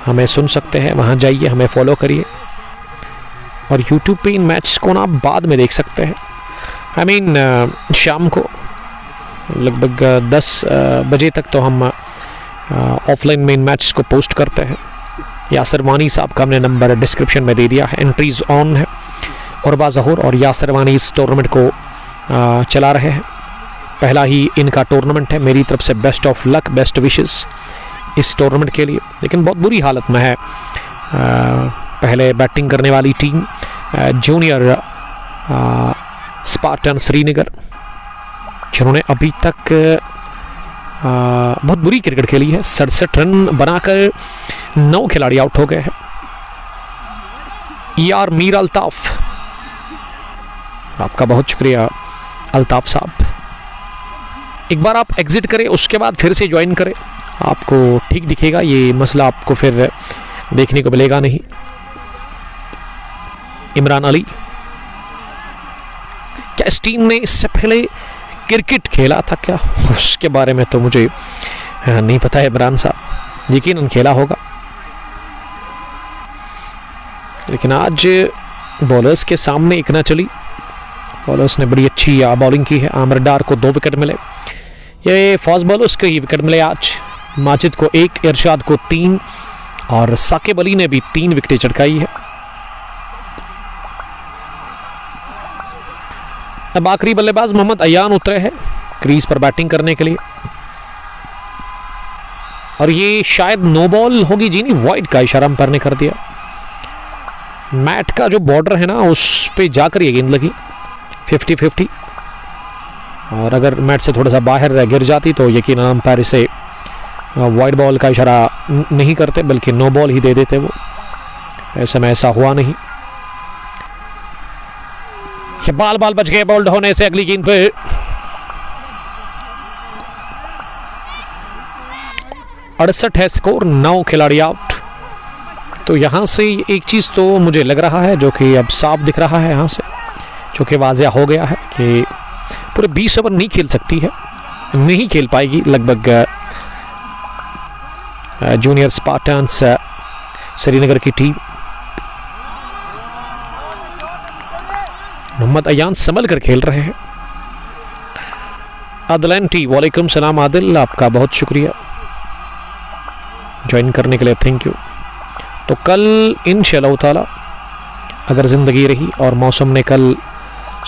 हमें सुन सकते हैं। वहाँ जाइए, हमें फॉलो करिए, और यूट्यूब पे इन मैच को ना आप बाद में देख सकते हैं। आई मीन शाम को लगभग 10 बजे तक तो हम ऑफलाइन में इन मैच को पोस्ट करते हैं। यासिर वानी साहब का हमने नंबर डिस्क्रिप्शन में दे दिया है, एंट्रीज ऑन है। उर्वा ज़हूर और यासिर वानी इस टूर्नामेंट को चला रहे हैं, पहला ही इनका टूर्नामेंट है। मेरी तरफ से best of luck, best wishes इस टूर्नामेंट के लिए। लेकिन बहुत बुरी हालत में है पहले बैटिंग करने वाली टीम जूनियर स्पार्टन श्रीनगर, जिन्होंने अभी तक बहुत बुरी क्रिकेट खेली है। 67 रन बनाकर 9 खिलाड़ी आउट हो गए हैं। यार मीर अल्ताफ, आपका बहुत शुक्रिया अल्ताफ साहब। एक बार आप एग्जिट करें, उसके बाद फिर से ज्वाइन करें, आपको ठीक दिखेगा। ये मसला आपको फिर देखने को मिलेगा नहीं। इमरान अली, क्या इस टीम ने इससे पहले क्रिकेट खेला था क्या? उसके बारे में तो मुझे नहीं पता है इमरान साहब, यकीनन खेला होगा। लेकिन आज बॉलर्स के सामने एक ना चली, बॉलर्स ने बड़ी अच्छी बॉलिंग की है। आमिर डार को 2 विकेट मिले, ये फास्ट बॉलर्स को ही विकेट मिले आज। माजिद को 1, इरशाद को 3 और साकिब अली ने भी 3 विकेटें चटकाई है। अब आखिरी बल्लेबाज मोहम्मद अयान उतरे हैं क्रीज पर बैटिंग करने के लिए, और ये शायद नो बॉल होगी जी, नहीं वाइड का इशारा अंपायर ने कर दिया। मैट का जो बॉर्डर है ना उस पे जाकर ये गेंद लगी 50-50, और अगर मैट से थोड़ा सा बाहर गिर जाती तो यकीनन अंपायर इसे वाइड बॉल का इशारा नहीं करते, बल्कि नो बॉल ही दे देते। वो ऐसे में ऐसा हुआ नहीं। बाल बच गए बोल्ड होने से। अगली गेंद पे 68 है स्कोर, 9 खिलाड़ी आउट। तो यहां से एक चीज तो मुझे लग रहा है, जो कि अब साफ दिख रहा है यहां से, जो कि वाज़िया हो गया है कि पूरे 20 ओवर नहीं खेल सकती है, नहीं खेल पाएगी लगभग जूनियर स्पार्टन्स श्रीनगर की टीम। मोहम्मद अयान संभल कर खेल रहे हैं। आदिल टी, वालेकुम सलाम आदिल, आपका बहुत शुक्रिया ज्वाइन करने के लिए, थैंक यू। तो कल इंशाअल्लाह ताला अगर ज़िंदगी रही और मौसम ने कल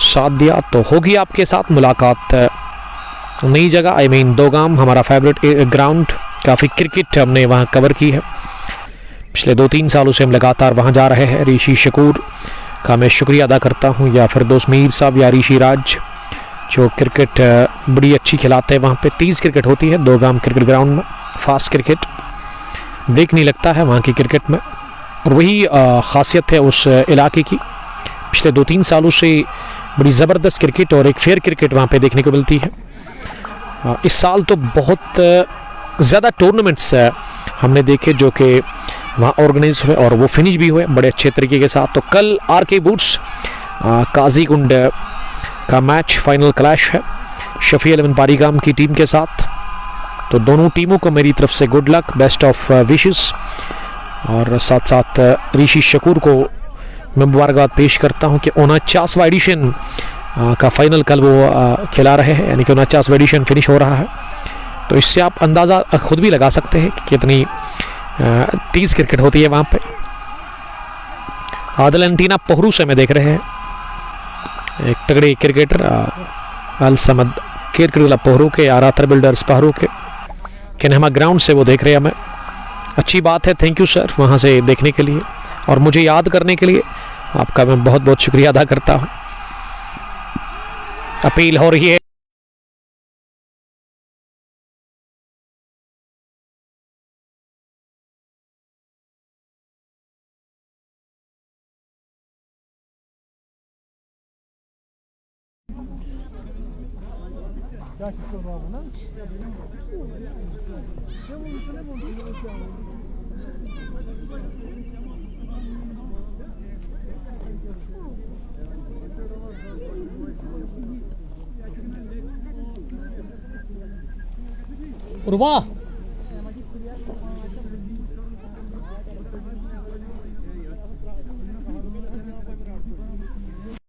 साथ दिया तो होगी आपके साथ मुलाकात नई जगह। आई मीन दोगाम हमारा फेवरेट ग्राउंड, काफ़ी क्रिकेट हमने वहाँ कवर की है। पिछले 2-3 सालों से हम लगातार वहाँ जा रहे हैं। ऋषि शकूर का मैं शुक्रिया अदा करता हूँ, या फिरदौस मीर साहब या ऋषि राज, जो क्रिकेट बड़ी अच्छी खिलाते हैं। वहाँ पे 30 क्रिकेट होती है दोगाम क्रिकेट ग्राउंड में, फास्ट क्रिकेट, ब्रेक नहीं लगता है वहाँ की क्रिकेट में, और वही ख़ासियत है उस इलाके की। पिछले 2-3 सालों से बड़ी ज़बरदस्त क्रिकेट और एक फेयर क्रिकेट वहाँ पे देखने को मिलती है। इस साल तो बहुत ज़्यादा टूर्नामेंट्स हमने देखे जो कि वहाँ ऑर्गेनाइज हुए और वो फिनिश भी हुए बड़े अच्छे तरीके के साथ। तो कल आरके बूट्स काजीकुंड का मैच फाइनल क्लैश है शफी एलेवन पारीगाम की टीम के साथ। तो दोनों टीमों को मेरी तरफ से good luck, best of wishes, और साथ साथ ऋषि शकूर को मैं मुबारकबाद पेश करता हूं कि 49वां एडिशन का फाइनल कल वो खिला रहे हैं, यानी कि 49वां एडिशन फिनिश हो रहा है। तो इससे आप अंदाज़ा खुद भी लगा सकते हैं कि कितनी तेज क्रिकेट होती है वहाँ पे। आदिल एंटीना पोहरू से में देख रहे हैं एक तगड़ी क्रिकेटर अल समद क्रिकेट पोहरू के आरातर बिल्डर्स पहरू के कन्हमा ग्राउंड से वो देख रहे हैं हमें। अच्छी बात है, थैंक यू सर वहाँ से देखने के लिए और मुझे याद करने के लिए आपका मैं बहुत बहुत शुक्रिया अदा करता हूँ। अपील हो रही है उर्वा